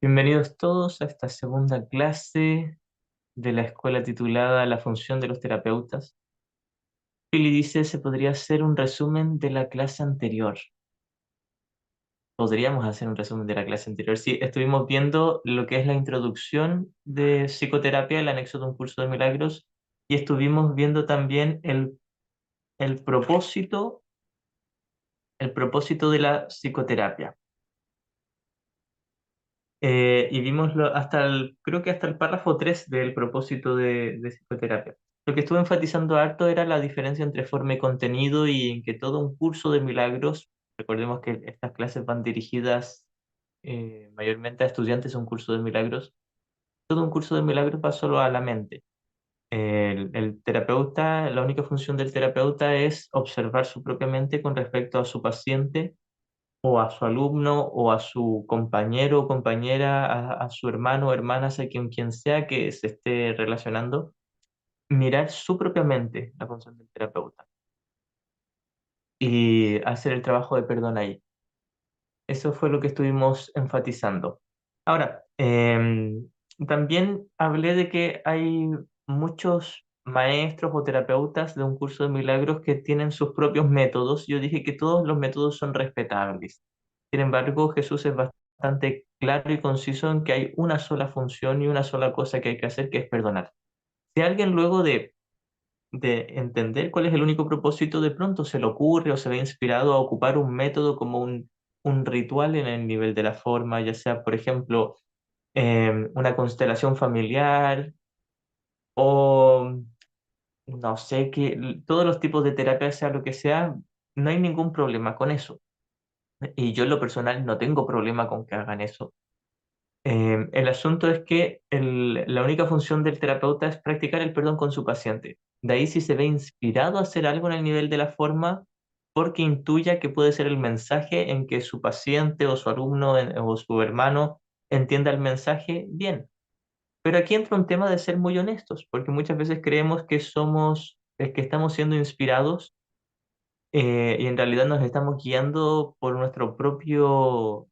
Bienvenidos todos a esta segunda clase de la escuela titulada La función de los terapeutas. Pili dice, se podría hacer un resumen de la clase anterior. Podríamos hacer un resumen de la clase anterior. Sí, estuvimos viendo lo que es la introducción de psicoterapia, el anexo de un curso de milagros, y estuvimos viendo también el propósito, el propósito de la psicoterapia. Y vimos creo que hasta el párrafo 3 del propósito de psicoterapia. Lo que estuve enfatizando harto era la diferencia entre forma y contenido y en que todo un curso de milagros, recordemos que estas clases van dirigidas mayormente a estudiantes de un curso de milagros, todo un curso de milagros va solo a la mente. El terapeuta, la única función del terapeuta es observar su propia mente con respecto a su paciente o a su alumno o a su compañero o compañera, a su hermano o hermana, sea quien sea que se esté relacionando, mirar su propia mente, la función del terapeuta, y hacer el trabajo de perdón ahí. Eso fue lo que estuvimos enfatizando. Ahora, también hablé de que hay muchos maestros o terapeutas de un curso de milagros que tienen sus propios métodos. Yo dije que todos los métodos son respetables. Sin embargo, Jesús es bastante claro y conciso en que hay una sola función y una sola cosa que hay que hacer, que es perdonar. Si alguien luego de entender cuál es el único propósito, de pronto se le ocurre o se ve inspirado a ocupar un método como un ritual en el nivel de la forma, ya sea, por ejemplo, una constelación familiar o no sé, todos los tipos de terapia, sea lo que sea, no hay ningún problema con eso. Y yo en lo personal no tengo problema con que hagan eso. El asunto es que la única función del terapeuta es practicar el perdón con su paciente. De ahí si se ve inspirado a hacer algo en el nivel de la forma, porque intuya que puede ser el mensaje en que su paciente o su alumno o su hermano entienda el mensaje, bien. Pero aquí entra un tema de ser muy honestos, porque muchas veces creemos que que estamos siendo inspirados y en realidad nos estamos guiando por nuestro propio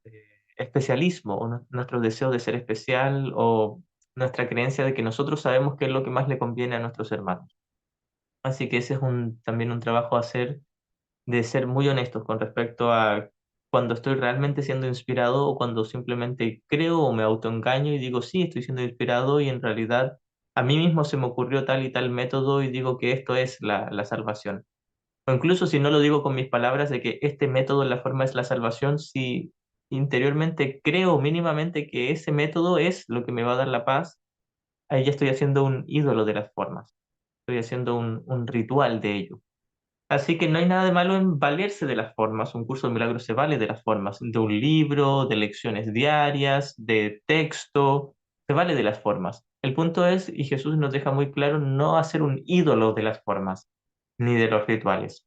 especialismo o nuestro deseo de ser especial o nuestra creencia de que nosotros sabemos qué es lo que más le conviene a nuestros hermanos. Así que ese es también un trabajo a hacer de ser muy honestos con respecto a cuando estoy realmente siendo inspirado o cuando simplemente creo o me autoengaño y digo, sí, estoy siendo inspirado y en realidad a mí mismo se me ocurrió tal y tal método y digo que esto es la salvación. O incluso si no lo digo con mis palabras de que este método, la forma es la salvación, si interiormente creo mínimamente que ese método es lo que me va a dar la paz, ahí ya estoy haciendo un ídolo de las formas, estoy haciendo un ritual de ello. Así que no hay nada de malo en valerse de las formas, un curso de milagros se vale de las formas, de un libro, de lecciones diarias, de texto, se vale de las formas. El punto es, y Jesús nos deja muy claro, no hacer un ídolo de las formas, ni de los rituales.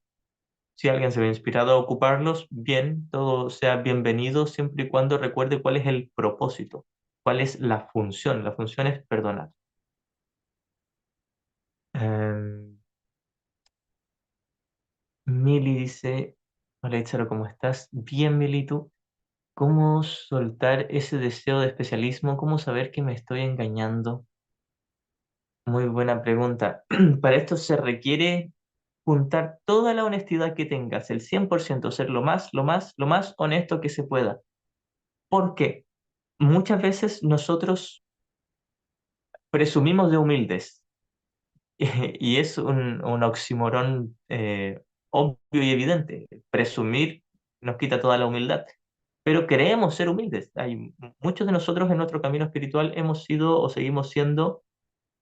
Si alguien se ve inspirado a ocuparlos, bien, todo sea bienvenido siempre y cuando recuerde cuál es el propósito, cuál es la función. La función es perdonar. Em, Mili dice, hola Itzaro, ¿cómo estás? Bien, Mili, ¿tú? ¿Cómo soltar ese deseo de especialismo? ¿Cómo saber que me estoy engañando? Muy buena pregunta. Para esto se requiere juntar toda la honestidad que tengas, el 100%, ser lo más honesto que se pueda. ¿Por qué? Muchas veces nosotros presumimos de humildes y es un oxímoron obvio y evidente. Presumir nos quita toda la humildad, pero creemos ser humildes. Muchos de nosotros en nuestro camino espiritual hemos sido o seguimos siendo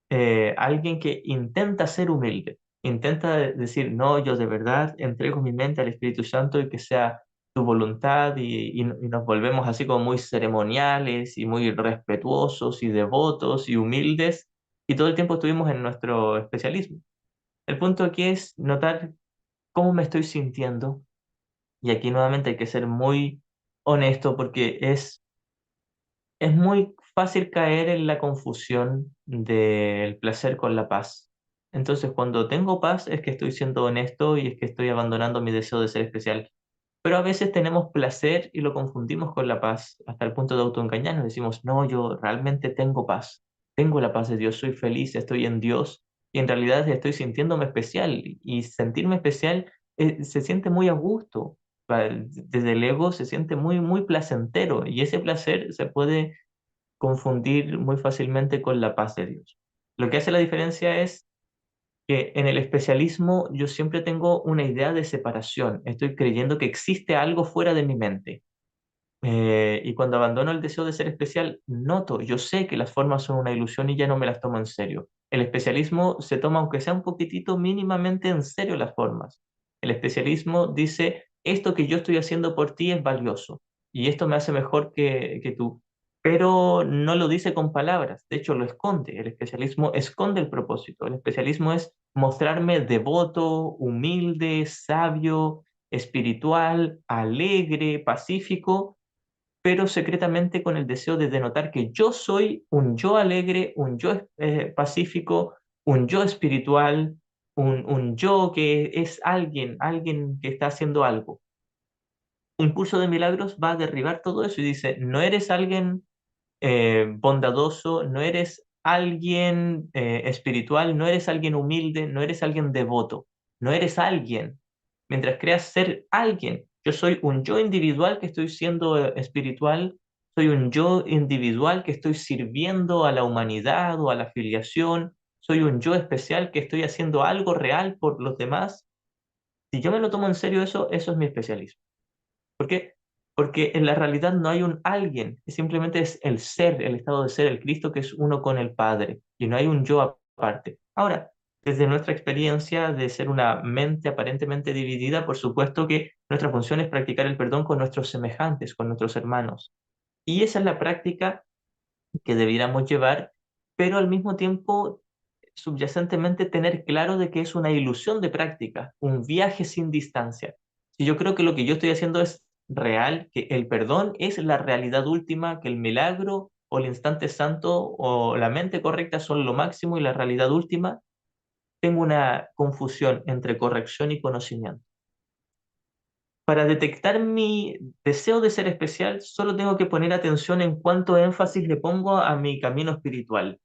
alguien que intenta ser humilde, intenta decir, no, yo de verdad entrego mi mente al Espíritu Santo y que sea tu voluntad y nos volvemos así como muy ceremoniales y muy respetuosos y devotos y humildes y todo el tiempo estuvimos en nuestro especialismo. El punto aquí es notar cómo me estoy sintiendo y aquí nuevamente hay que ser muy honesto porque es muy fácil caer en la confusión del placer con la paz. Entonces, cuando tengo paz es que estoy siendo honesto y es que estoy abandonando mi deseo de ser especial. pero a veces tenemos placer y lo confundimos con la paz, hasta el punto de autoengañarnos. Decimos, no, yo realmente tengo paz, tengo la paz de Dios, soy feliz, estoy en Dios, y en realidad estoy sintiéndome especial, y sentirme especial se siente muy a gusto. Desde el ego se siente muy, muy placentero, y ese placer se puede confundir muy fácilmente con la paz de Dios. Lo que hace la diferencia es que en el especialismo yo siempre tengo una idea de separación. Estoy creyendo que existe algo fuera de mi mente. Y cuando abandono el deseo de ser especial, noto, yo sé que las formas son una ilusión y ya no me las tomo en serio. El especialismo se toma, aunque sea un poquitito mínimamente en serio las formas. El especialismo dice, esto que yo estoy haciendo por ti es valioso y esto me hace mejor que tú, pero no lo dice con palabras, de hecho lo esconde. El especialismo esconde el propósito. El especialismo es mostrarme devoto, humilde, sabio, espiritual, alegre, pacífico, pero secretamente con el deseo de denotar que yo soy un yo alegre, un yo pacífico, un yo espiritual, un yo que es alguien, alguien que está haciendo algo. Un curso de milagros va a derribar todo eso y dice, no eres alguien bondadoso, no eres alguien espiritual, no eres alguien humilde, no eres alguien devoto, no eres alguien. Mientras creas ser alguien, yo soy un yo individual que estoy siendo espiritual, soy un yo individual que estoy sirviendo a la humanidad o a la filiación, soy un yo especial que estoy haciendo algo real por los demás. Si yo me lo tomo en serio eso es mi especialismo. ¿Por qué? Porque en la realidad no hay un alguien, simplemente es el ser, el estado de ser, el Cristo que es uno con el Padre, y no hay un yo aparte. Ahora, desde nuestra experiencia de ser una mente aparentemente dividida, por supuesto que nuestra función es practicar el perdón con nuestros semejantes, con nuestros hermanos. Y esa es la práctica que debiéramos llevar, pero al mismo tiempo, subyacentemente, tener claro de que es una ilusión de práctica, un viaje sin distancia. Si yo creo que lo que yo estoy haciendo es real, que el perdón es la realidad última, que el milagro o el instante santo o la mente correcta son lo máximo y la realidad última, tengo una confusión entre corrección y conocimiento. Para detectar mi deseo de ser especial, solo tengo que poner atención en cuánto énfasis le pongo a mi camino espiritual,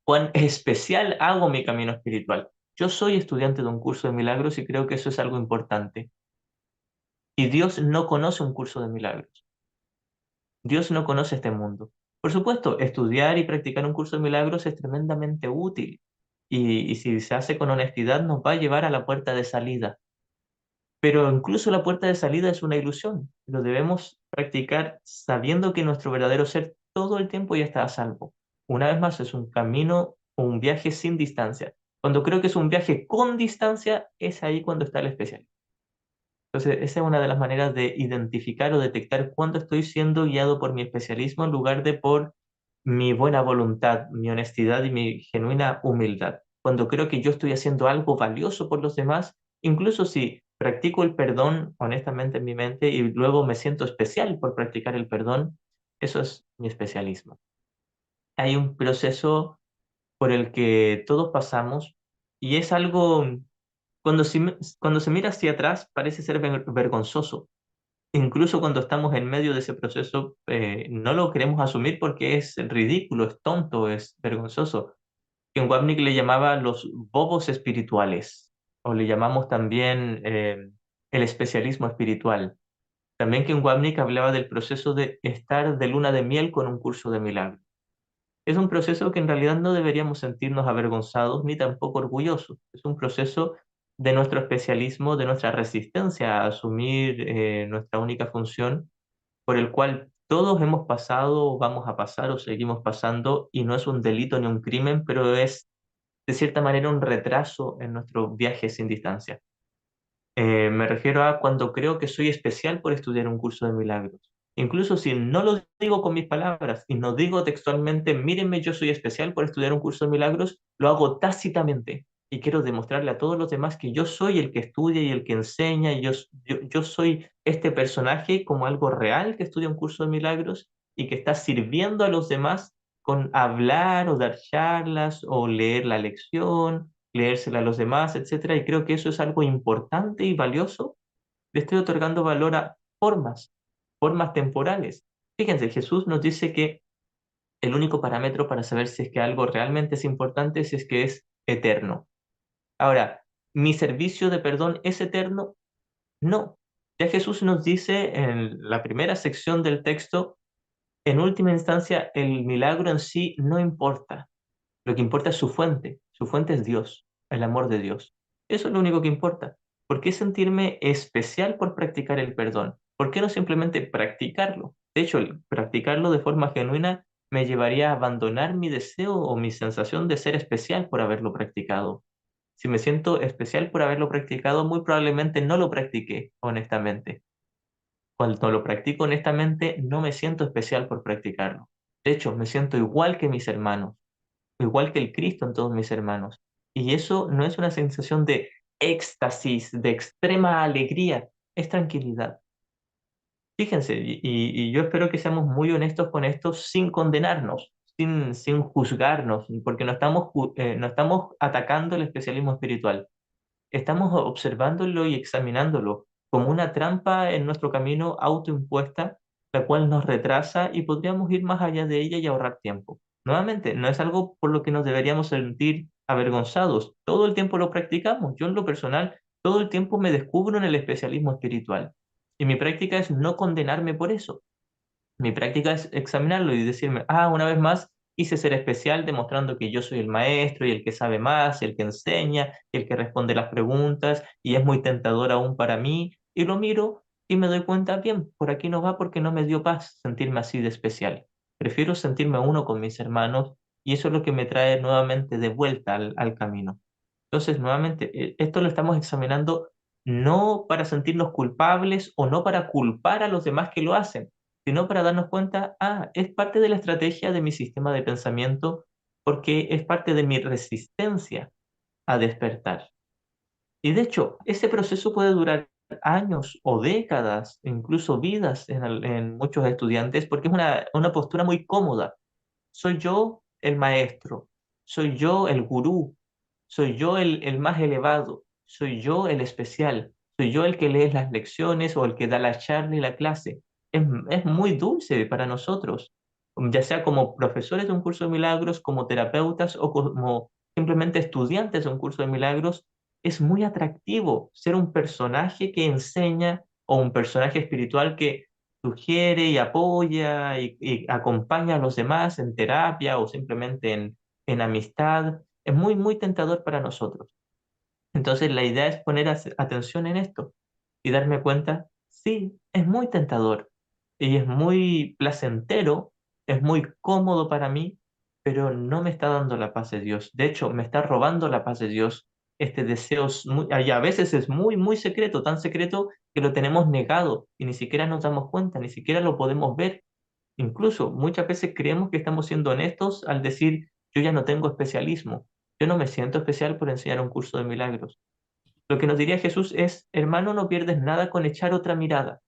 cuán especial hago mi camino espiritual. Yo soy estudiante de un curso de milagros y creo que eso es algo importante. Y Dios no conoce un curso de milagros. Dios no conoce este mundo. Por supuesto, estudiar y practicar un curso de milagros es tremendamente útil. Y si se hace con honestidad, nos va a llevar a la puerta de salida. Pero incluso la puerta de salida es una ilusión. Lo debemos practicar sabiendo que nuestro verdadero ser todo el tiempo ya está a salvo. Una vez más, es un camino o un viaje sin distancia. Cuando creo que es un viaje con distancia, es ahí cuando está el especial. Entonces, esa es una de las maneras de identificar o detectar cuándo estoy siendo guiado por mi especialismo en lugar de por mi buena voluntad, mi honestidad y mi genuina humildad. Cuando creo que yo estoy haciendo algo valioso por los demás, incluso si practico el perdón honestamente en mi mente y luego me siento especial por practicar el perdón, eso es mi especialismo. Hay un proceso por el que todos pasamos y es algo, cuando se mira hacia atrás, parece ser vergonzoso. Incluso cuando estamos en medio de ese proceso, no lo queremos asumir porque es ridículo, es tonto, es vergonzoso. Que en Wapnick le llamaba los bobos espirituales, o le llamamos también el especialismo espiritual. También que en Wapnick hablaba del proceso de estar de luna de miel con un curso de milagro. Es un proceso que en realidad no deberíamos sentirnos avergonzados ni tampoco orgullosos. Es un proceso de nuestro especialismo, de nuestra resistencia a asumir nuestra única función, por el cual todos hemos pasado, vamos a pasar o seguimos pasando, y no es un delito ni un crimen, pero es de cierta manera un retraso en nuestro viaje sin distancia. Me refiero a cuando creo que soy especial por estudiar un curso de milagros. Incluso si no lo digo con mis palabras y no digo textualmente, mírenme, yo soy especial por estudiar un curso de milagros, lo hago tácitamente y quiero demostrarle a todos los demás que yo soy el que estudia y el que enseña, y yo soy este personaje como algo real que estudia un curso de milagros y que está sirviendo a los demás con hablar o dar charlas o leer la lección, leérsela a los demás, etcétera. Y creo que eso es algo importante y valioso Le estoy otorgando valor a formas, formas temporales. Fíjense, Jesús nos dice que el único parámetro para saber si es que algo realmente es importante es si es que es eterno. Ahora, ¿mi servicio de perdón es eterno? No. Ya Jesús nos dice en la primera sección del texto, en última instancia, el milagro en sí no importa. Lo que importa es su fuente. Su fuente es Dios, el amor de Dios. Eso es lo único que importa. ¿Por qué sentirme especial por practicar el perdón? ¿Por qué no simplemente practicarlo? De hecho, el practicarlo de forma genuina me llevaría a abandonar mi deseo o mi sensación de ser especial por haberlo practicado. Si me siento especial por haberlo practicado, muy probablemente no lo practiqué honestamente. Cuando lo practico honestamente, no me siento especial por practicarlo. De hecho, me siento igual que mis hermanos, igual que el Cristo en todos mis hermanos. Y eso no es una sensación de éxtasis, de extrema alegría, es tranquilidad. Fíjense, y yo espero que seamos muy honestos con esto sin condenarnos, sin juzgarnos, porque no estamos atacando el especialismo espiritual. Estamos observándolo y examinándolo como una trampa en nuestro camino autoimpuesta, la cual nos retrasa y podríamos ir más allá de ella y ahorrar tiempo. Nuevamente, no es algo por lo que nos deberíamos sentir avergonzados. Todo el tiempo lo practicamos. Yo en lo personal, todo el tiempo me descubro en el especialismo espiritual. Y mi práctica es no condenarme por eso. Mi práctica es examinarlo y decirme, una vez más hice ser especial demostrando que yo soy el maestro y el que sabe más, y el que enseña, y el que responde las preguntas, y es muy tentador aún para mí, y lo miro y me doy cuenta, bien, por aquí no va porque no me dio paz sentirme así de especial. Prefiero sentirme uno con mis hermanos y eso es lo que me trae nuevamente de vuelta al camino. Entonces, nuevamente, esto lo estamos examinando no para sentirnos culpables o no para culpar a los demás que lo hacen, sino para darnos cuenta, es parte de la estrategia de mi sistema de pensamiento porque es parte de mi resistencia a despertar. Y de hecho, ese proceso puede durar años o décadas, incluso vidas en muchos estudiantes, porque es una postura muy cómoda. Soy yo el maestro, soy yo el gurú, soy yo el más elevado, soy yo el especial, soy yo el que lee las lecciones o el que da la charla y la clase. Es muy dulce para nosotros, ya sea como profesores de un curso de milagros, como terapeutas o como simplemente estudiantes de un curso de milagros. Es muy atractivo ser un personaje que enseña o un personaje espiritual que sugiere y apoya y acompaña a los demás en terapia o simplemente en amistad. Es muy, muy tentador para nosotros. Entonces la idea es poner atención en esto y darme cuenta, sí, es muy tentador y es muy placentero, es muy cómodo para mí, pero no me está dando la paz de Dios. De hecho, me está robando la paz de Dios. Este deseo y a veces es muy, muy secreto, tan secreto que lo tenemos negado y ni siquiera nos damos cuenta, ni siquiera lo podemos ver. Incluso muchas veces creemos que estamos siendo honestos al decir, yo ya no tengo especialismo, yo no me siento especial por enseñar un curso de milagros. Lo que nos diría Jesús es, hermano, no pierdes nada con echar otra mirada,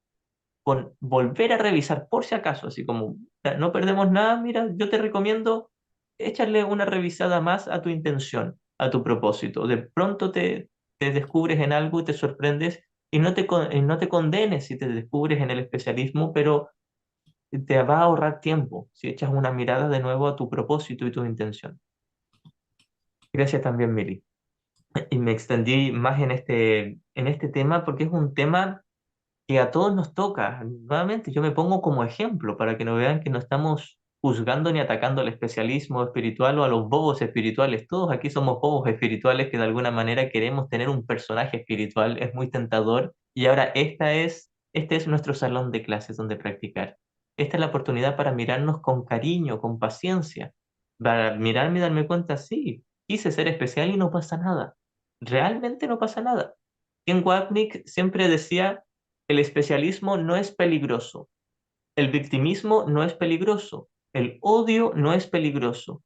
con volver a revisar por si acaso, así como no perdemos nada, mira, yo te recomiendo échale una revisada más a tu intención, a tu propósito. De pronto te descubres en algo y te sorprendes y no te condenes si te descubres en el especialismo, pero te va a ahorrar tiempo si echas una mirada de nuevo a tu propósito y tu intención. Gracias también, Mili. Y me extendí más en este tema porque es un tema que a todos nos toca. Nuevamente, yo me pongo como ejemplo para que no vean que no estamos juzgando ni atacando al especialismo espiritual o a los bobos espirituales. Todos aquí somos bobos espirituales que de alguna manera queremos tener un personaje espiritual. Es muy tentador. Y ahora este es nuestro salón de clases donde practicar. Esta es la oportunidad para mirarnos con cariño, con paciencia, para mirarme y darme cuenta, sí, quise ser especial y no pasa nada. Realmente no pasa nada. Ken Wapnick siempre decía, el especialismo no es peligroso, el victimismo no es peligroso, el odio no es peligroso,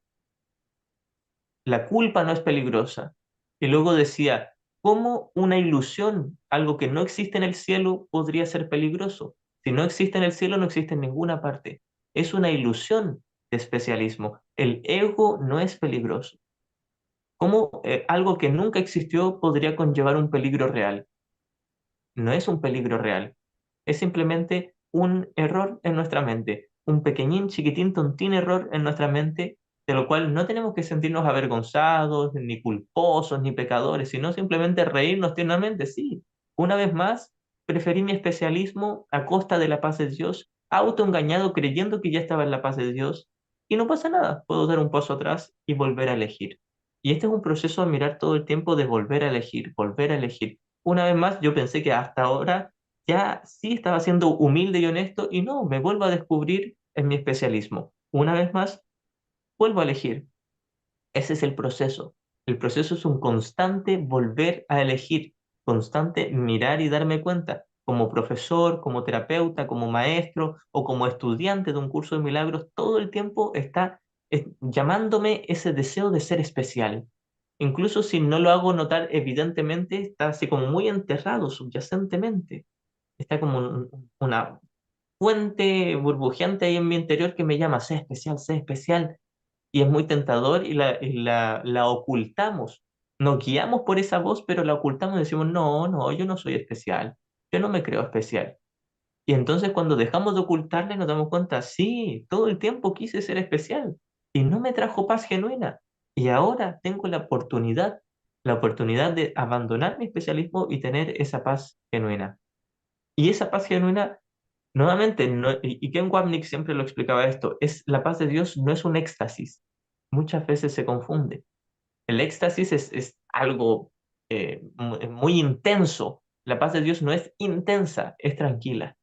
la culpa no es peligrosa. Y luego decía, ¿cómo una ilusión, algo que no existe en el cielo, podría ser peligroso? Si no existe en el cielo, no existe en ninguna parte. Es una ilusión de especialismo. El ego no es peligroso. ¿Cómo algo que nunca existió podría conllevar un peligro real? no es un peligro real, es simplemente un error en nuestra mente, un pequeñín, chiquitín, tontín error en nuestra mente, de lo cual no tenemos que sentirnos avergonzados, ni culposos, ni pecadores, sino simplemente reírnos tiernamente. Sí, una vez más, preferí mi especialismo a costa de la paz de Dios, autoengañado creyendo que ya estaba en la paz de Dios, y no pasa nada, puedo dar un paso atrás y volver a elegir. Y este es un proceso a mirar todo el tiempo de volver a elegir, volver a elegir. Una vez más, yo pensé que hasta ahora ya sí estaba siendo humilde y honesto y no, me vuelvo a descubrir en mi especialismo. Una vez más, vuelvo a elegir. Ese es el proceso. El proceso es un constante volver a elegir, constante mirar y darme cuenta, como profesor, como terapeuta, como maestro o como estudiante de un curso de milagros, todo el tiempo está llamándome ese deseo de ser especial. Incluso si no lo hago notar evidentemente, está así como muy enterrado subyacentemente. Está como una fuente burbujeante ahí en mi interior que me llama, sé especial, y es muy tentador y la ocultamos. Nos guiamos por esa voz, pero la ocultamos y decimos, no, no, yo no soy especial, yo no me creo especial. Y entonces cuando dejamos de ocultarle nos damos cuenta, sí, todo el tiempo quise ser especial y no me trajo paz genuina. Y ahora tengo la oportunidad de abandonar mi especialismo y tener esa paz genuina. Y esa paz genuina, nuevamente, y Ken Wapnick siempre lo explicaba esto, es la paz de Dios no es un éxtasis. Muchas veces se confunde. El éxtasis es algo muy intenso. La paz de Dios no es intensa, es tranquila.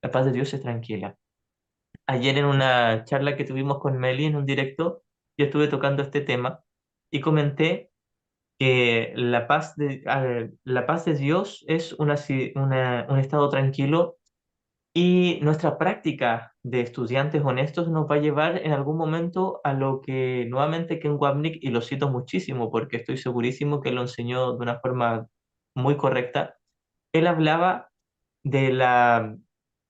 La paz de Dios es tranquila. Ayer en una charla que tuvimos con Meli en un directo, yo estuve tocando este tema y comenté que la paz de Dios es un estado tranquilo. Y nuestra práctica de estudiantes honestos nos va a llevar en algún momento a lo que nuevamente Ken Wapnick, y lo cito muchísimo porque estoy segurísimo que lo enseñó de una forma muy correcta, él hablaba de la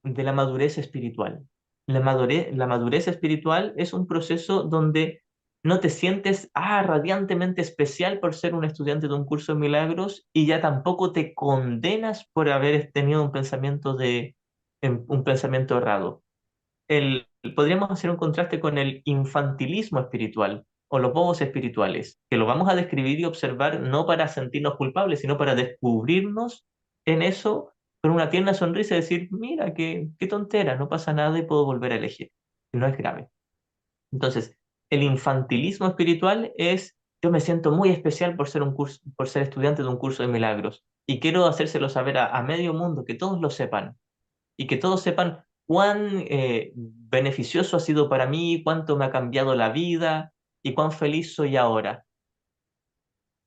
madurez espiritual. La madurez espiritual es un proceso donde no te sientes radiantemente especial por ser un estudiante de un curso de milagros y ya tampoco te condenas por haber tenido un pensamiento errado. Podríamos hacer un contraste con el infantilismo espiritual o los bobos espirituales, que lo vamos a describir y observar no para sentirnos culpables, sino para descubrirnos en eso con una tierna sonrisa y decir, mira, qué tontera, no pasa nada y puedo volver a elegir. No es grave. Entonces, el infantilismo espiritual es, yo me siento muy especial por ser estudiante de un curso de milagros y quiero hacérselo saber a medio mundo, que todos lo sepan y que todos sepan cuán beneficioso ha sido para mí, cuánto me ha cambiado la vida y cuán feliz soy ahora.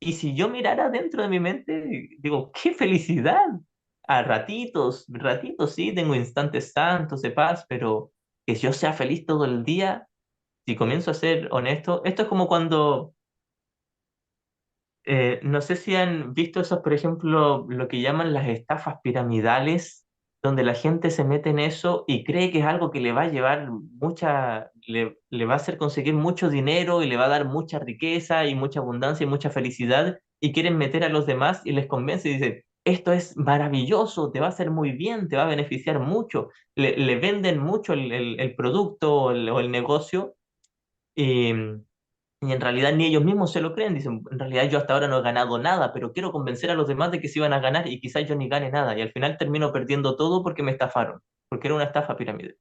Y si yo mirara dentro de mi mente, digo, qué felicidad. A ratitos, ratitos sí, tengo instantes santos de paz, pero que yo sea feliz todo el día, si comienzo a ser honesto, esto es como cuando no sé si han visto esos, por ejemplo, lo que llaman las estafas piramidales, donde la gente se mete en eso y cree que es algo que le va a llevar le va a hacer conseguir mucho dinero y le va a dar mucha riqueza y mucha abundancia y mucha felicidad y quieren meter a los demás y les convence y dicen, esto es maravilloso, te va a hacer muy bien, te va a beneficiar mucho. Le venden mucho el producto o el negocio. Y, y en realidad ni ellos mismos se lo creen. Dicen, en realidad yo hasta ahora no he ganado nada, pero quiero convencer a los demás de que sí van a ganar y quizás yo ni gane nada. Y al final termino perdiendo todo porque me estafaron, porque era una estafa pirámide.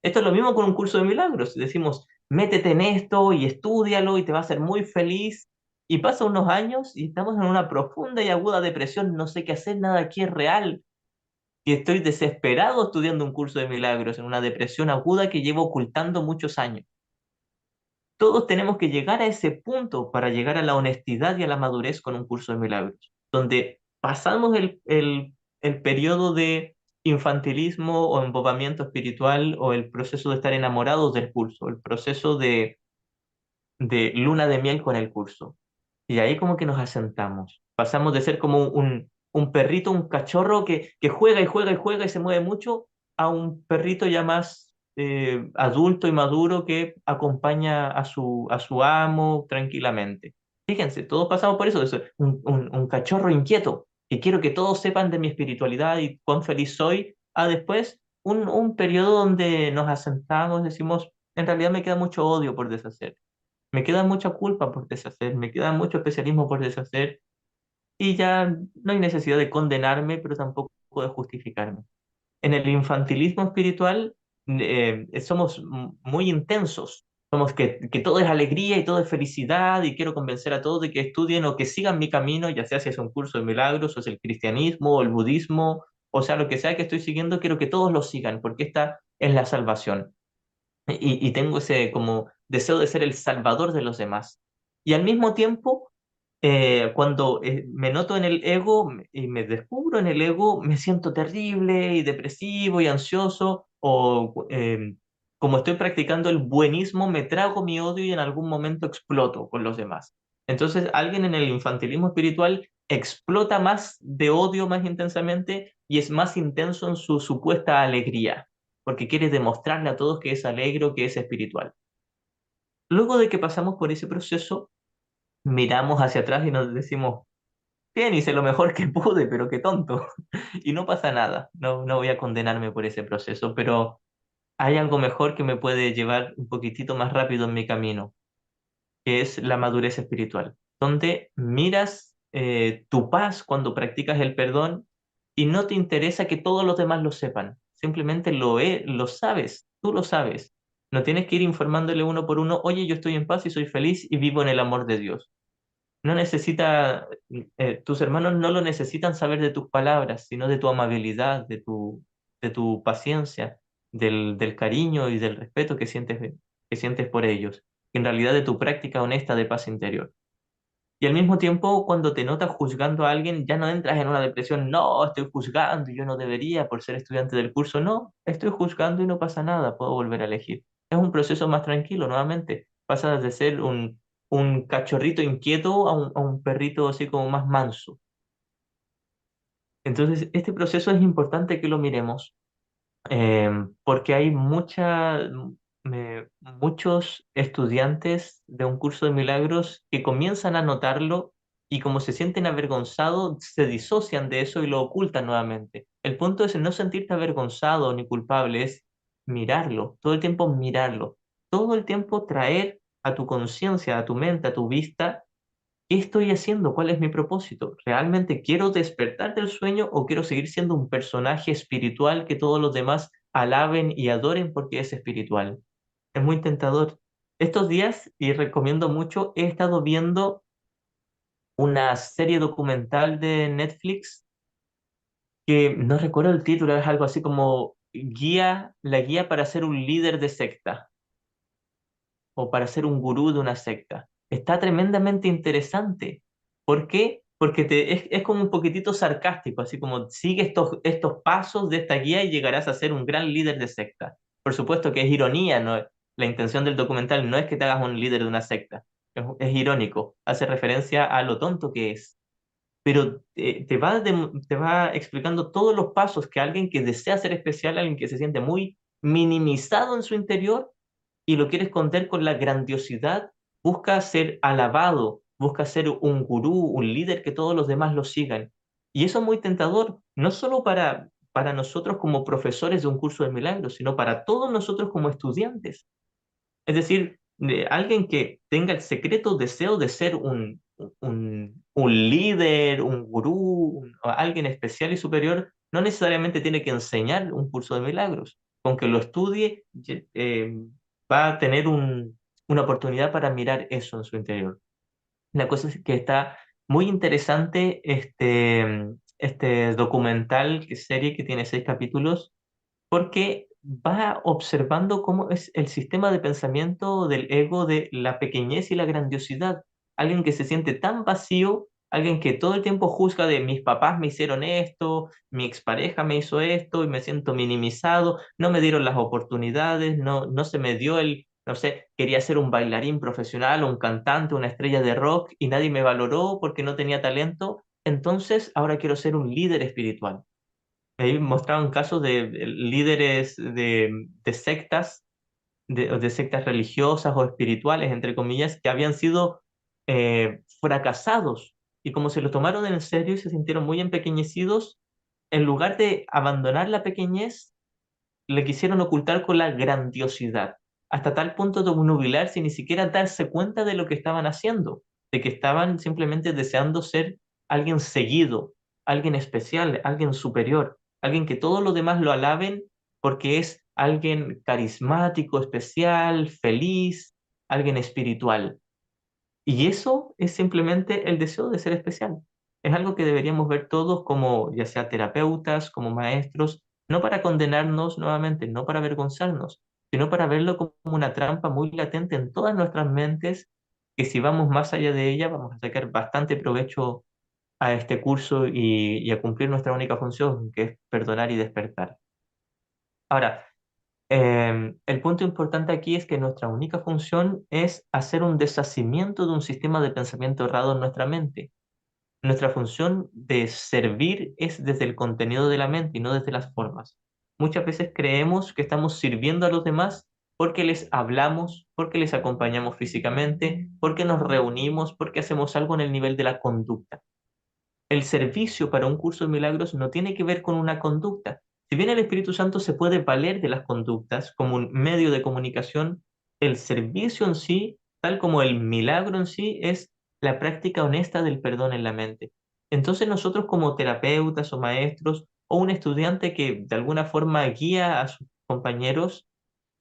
Esto es lo mismo con un curso de milagros. Decimos, métete en esto y estúdialo y te va a hacer muy feliz. Y pasan unos años y estamos en una profunda y aguda depresión. No sé qué hacer, nada aquí es real. Y estoy desesperado estudiando un curso de milagros en una depresión aguda que llevo ocultando muchos años. Todos tenemos que llegar a ese punto para llegar a la honestidad y a la madurez con un curso de milagros, donde pasamos el periodo de infantilismo o embobamiento espiritual o el proceso de estar enamorados del curso, el proceso de luna de miel con el curso. Y ahí como que nos asentamos. Pasamos de ser como un perrito, un cachorro que juega y juega y juega y se mueve mucho, a un perrito ya más adulto y maduro que acompaña a su amo tranquilamente. Fíjense, todos pasamos por eso, un cachorro inquieto. que quiero que todos sepan de mi espiritualidad y cuán feliz soy, a después un periodo donde nos asentamos, decimos, en realidad me queda mucho odio por deshacer, me queda mucha culpa por deshacer, me queda mucho especialismo por deshacer, y ya no hay necesidad de condenarme, pero tampoco de justificarme. En el infantilismo espiritual somos muy intensos. Somos que todo es alegría y todo es felicidad y quiero convencer a todos de que estudien o que sigan mi camino, ya sea si es un curso de milagros o es el cristianismo o el budismo, o sea, lo que sea que estoy siguiendo, quiero que todos lo sigan porque esta es la salvación. Y tengo ese como deseo de ser el salvador de los demás. Y al mismo tiempo, cuando me noto en el ego y me descubro en el ego, me siento terrible y depresivo y ansioso, o como estoy practicando el buenismo, me trago mi odio y en algún momento exploto con los demás. Entonces, alguien en el infantilismo espiritual explota más de odio más intensamente y es más intenso en su supuesta alegría, porque quiere demostrarle a todos que es alegre o que es espiritual. Luego de que pasamos por ese proceso, miramos hacia atrás y nos decimos, bien, hice lo mejor que pude, pero qué tonto. Y no pasa nada, no voy a condenarme por ese proceso, pero hay algo mejor que me puede llevar un poquitito más rápido en mi camino, que es la madurez espiritual, donde miras tu paz cuando practicas el perdón y no te interesa que todos los demás lo sepan, simplemente lo sabes, tú lo sabes. No tienes que ir informándole uno por uno, oye, yo estoy en paz y soy feliz y vivo en el amor de Dios. No necesita, tus hermanos no lo necesitan saber de tus palabras, sino de tu amabilidad, de tu paciencia, del cariño y del respeto que sientes por ellos, en realidad de tu práctica honesta de paz interior. Y al mismo tiempo, cuando te notas juzgando a alguien, ya no entras en una depresión, no, estoy juzgando y yo no debería por ser estudiante del curso, no, estoy juzgando y no pasa nada, puedo volver a elegir. Es un proceso más tranquilo, nuevamente. Pasas de ser un cachorrito inquieto a un perrito así como más manso. Entonces, este proceso es importante que lo miremos porque hay muchos estudiantes de un curso de milagros que comienzan a notarlo y como se sienten avergonzados, se disocian de eso y lo ocultan nuevamente. El punto es no sentirte avergonzado ni culpable, es mirarlo, todo el tiempo mirarlo, todo el tiempo traer a tu conciencia, a tu mente, a tu vista. ¿Qué estoy haciendo? ¿Cuál es mi propósito? ¿Realmente quiero despertar del sueño o quiero seguir siendo un personaje espiritual que todos los demás alaben y adoren porque es espiritual? Es muy tentador. Estos días, y recomiendo mucho, he estado viendo una serie documental de Netflix que no recuerdo el título, es algo así como la guía para ser un líder de secta o para ser un gurú de una secta. Está tremendamente interesante. ¿Por qué? Porque es como un poquitito sarcástico, así como sigue estos pasos de esta guía y llegarás a ser un gran líder de secta. Por supuesto que es ironía, ¿no? La intención del documental no es que te hagas un líder de una secta, es irónico, hace referencia a lo tonto que es, pero te va explicando todos los pasos que alguien que desea ser especial, alguien que se siente muy minimizado en su interior, y lo quiere esconder con la grandiosidad, busca ser alabado, busca ser un gurú, un líder que todos los demás lo sigan. Y eso es muy tentador, no solo para nosotros como profesores de un curso de milagros, sino para todos nosotros como estudiantes. Es decir, alguien que tenga el secreto deseo de ser un líder, un gurú, o alguien especial y superior, no necesariamente tiene que enseñar un curso de milagros. Con que lo estudie, va a tener una oportunidad para mirar eso en su interior. La cosa es que está muy interesante este documental, serie que tiene 6 capítulos, porque va observando cómo es el sistema de pensamiento del ego de la pequeñez y la grandiosidad. Alguien que se siente tan vacío, alguien que todo el tiempo juzga de mis papás me hicieron esto, mi expareja me hizo esto y me siento minimizado, no me dieron las oportunidades, no se me dio no sé, quería ser un bailarín profesional, un cantante, una estrella de rock y nadie me valoró porque no tenía talento, entonces ahora quiero ser un líder espiritual. Ahí mostraban casos de líderes de sectas, de sectas religiosas o espirituales, entre comillas, que habían sido fracasados Y como se lo tomaron en serio y se sintieron muy empequeñecidos, en lugar de abandonar la pequeñez, le quisieron ocultar con la grandiosidad, hasta tal punto de nubilarse y ni siquiera darse cuenta de lo que estaban haciendo, de que estaban simplemente deseando ser alguien seguido, alguien especial, alguien superior, alguien que todos los demás lo alaben porque es alguien carismático, especial, feliz, alguien espiritual. Y eso es simplemente el deseo de ser especial. Es algo que deberíamos ver todos como ya sea terapeutas, como maestros, no para condenarnos nuevamente, no para avergonzarnos, sino para verlo como una trampa muy latente en todas nuestras mentes, que si vamos más allá de ella, vamos a sacar bastante provecho a este curso y a cumplir nuestra única función, que es perdonar y despertar. Ahora, el punto importante aquí es que nuestra única función es hacer un deshacimiento de un sistema de pensamiento errado en nuestra mente. Nuestra función de servir es desde el contenido de la mente y no desde las formas. Muchas veces creemos que estamos sirviendo a los demás porque les hablamos, porque les acompañamos físicamente, porque nos reunimos, porque hacemos algo en el nivel de la conducta. El servicio para un curso de milagros no tiene que ver con una conducta. Si bien el Espíritu Santo se puede valer de las conductas como un medio de comunicación, el servicio en sí, tal como el milagro en sí, es la práctica honesta del perdón en la mente. Entonces nosotros como terapeutas o maestros o un estudiante que de alguna forma guía a sus compañeros,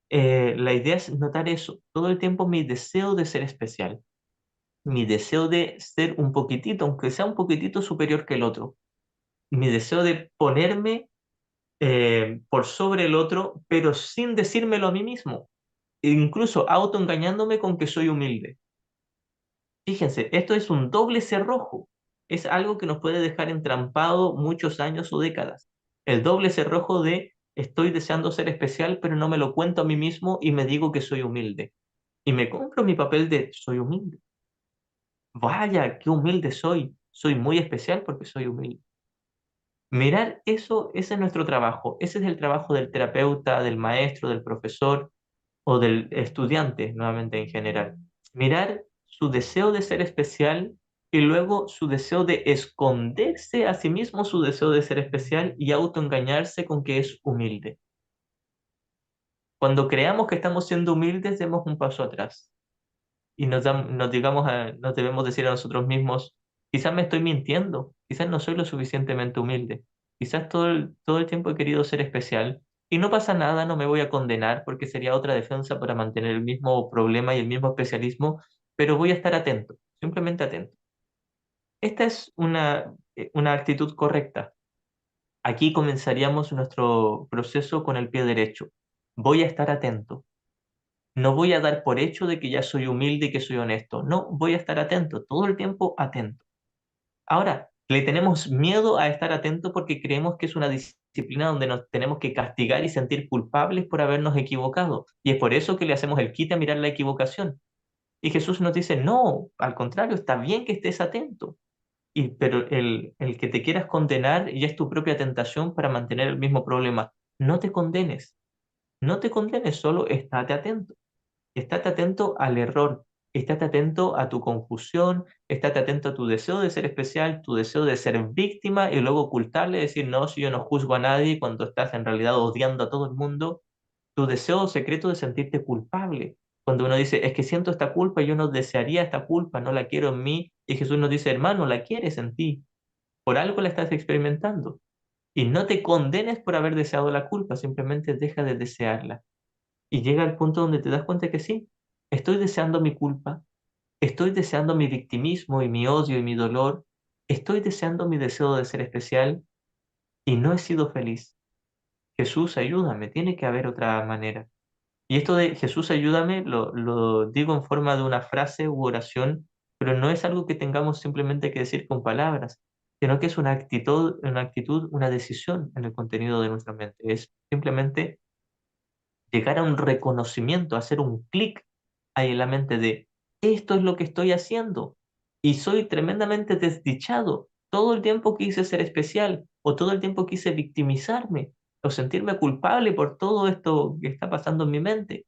la idea es notar eso, todo el tiempo mi deseo de ser especial, mi deseo de ser un poquitito, aunque sea un poquitito superior que el otro, mi deseo de ponerme por sobre el otro, pero sin decírmelo a mí mismo, e incluso autoengañándome con que soy humilde. Fíjense, esto es un doble cerrojo, es algo que nos puede dejar entrampado muchos años o décadas. El doble cerrojo de estoy deseando ser especial, pero no me lo cuento a mí mismo y me digo que soy humilde. Y me compro mi papel de soy humilde. Vaya, qué humilde soy. Soy muy especial porque soy humilde. Mirar eso, ese es nuestro trabajo. Ese es el trabajo del terapeuta, del maestro, del profesor o del estudiante, nuevamente en general. Mirar su deseo de ser especial y luego su deseo de esconderse a sí mismo su deseo de ser especial y autoengañarse con que es humilde. Cuando creamos que estamos siendo humildes, demos un paso atrás y nos debemos decir a nosotros mismos, quizás me estoy mintiendo, quizás no soy lo suficientemente humilde, quizás todo el tiempo he querido ser especial y no pasa nada, no me voy a condenar porque sería otra defensa para mantener el mismo problema y el mismo especialismo, pero voy a estar atento, simplemente atento. Esta es una actitud correcta. Aquí comenzaríamos nuestro proceso con el pie derecho. Voy a estar atento. No voy a dar por hecho de que ya soy humilde y que soy honesto. No, voy a estar atento, todo el tiempo atento. Ahora, le tenemos miedo a estar atento porque creemos que es una disciplina donde nos tenemos que castigar y sentir culpables por habernos equivocado. Y es por eso que le hacemos el quite a mirar la equivocación. Y Jesús nos dice, no, al contrario, está bien que estés atento. Pero el que te quieras condenar ya es tu propia tentación para mantener el mismo problema. No te condenes, no te condenes, solo estate atento. Estate atento al error, estate atento a tu confusión, estate atento a tu deseo de ser especial, tu deseo de ser víctima y luego ocultarle, decir, no, si yo no juzgo a nadie cuando estás en realidad odiando a todo el mundo, tu deseo secreto de sentirte culpable. Cuando uno dice, es que siento esta culpa, yo no desearía esta culpa, no la quiero en mí, y Jesús nos dice, hermano, la quieres en ti, por algo la estás experimentando. Y no te condenes por haber deseado la culpa, simplemente deja de desearla. Y llega al punto donde te das cuenta que sí, estoy deseando mi culpa, estoy deseando mi victimismo y mi odio y mi dolor, estoy deseando mi deseo de ser especial y no he sido feliz. Jesús, ayúdame, tiene que haber otra manera. Y esto de Jesús, ayúdame, lo digo en forma de una frase u oración, pero no es algo que tengamos simplemente que decir con palabras, sino que es una decisión en el contenido de nuestra mente. Es simplemente llegar a un reconocimiento, hacer un clic ahí en la mente de esto es lo que estoy haciendo y soy tremendamente desdichado. Todo el tiempo quise ser especial o todo el tiempo quise victimizarme o sentirme culpable por todo esto que está pasando en mi mente.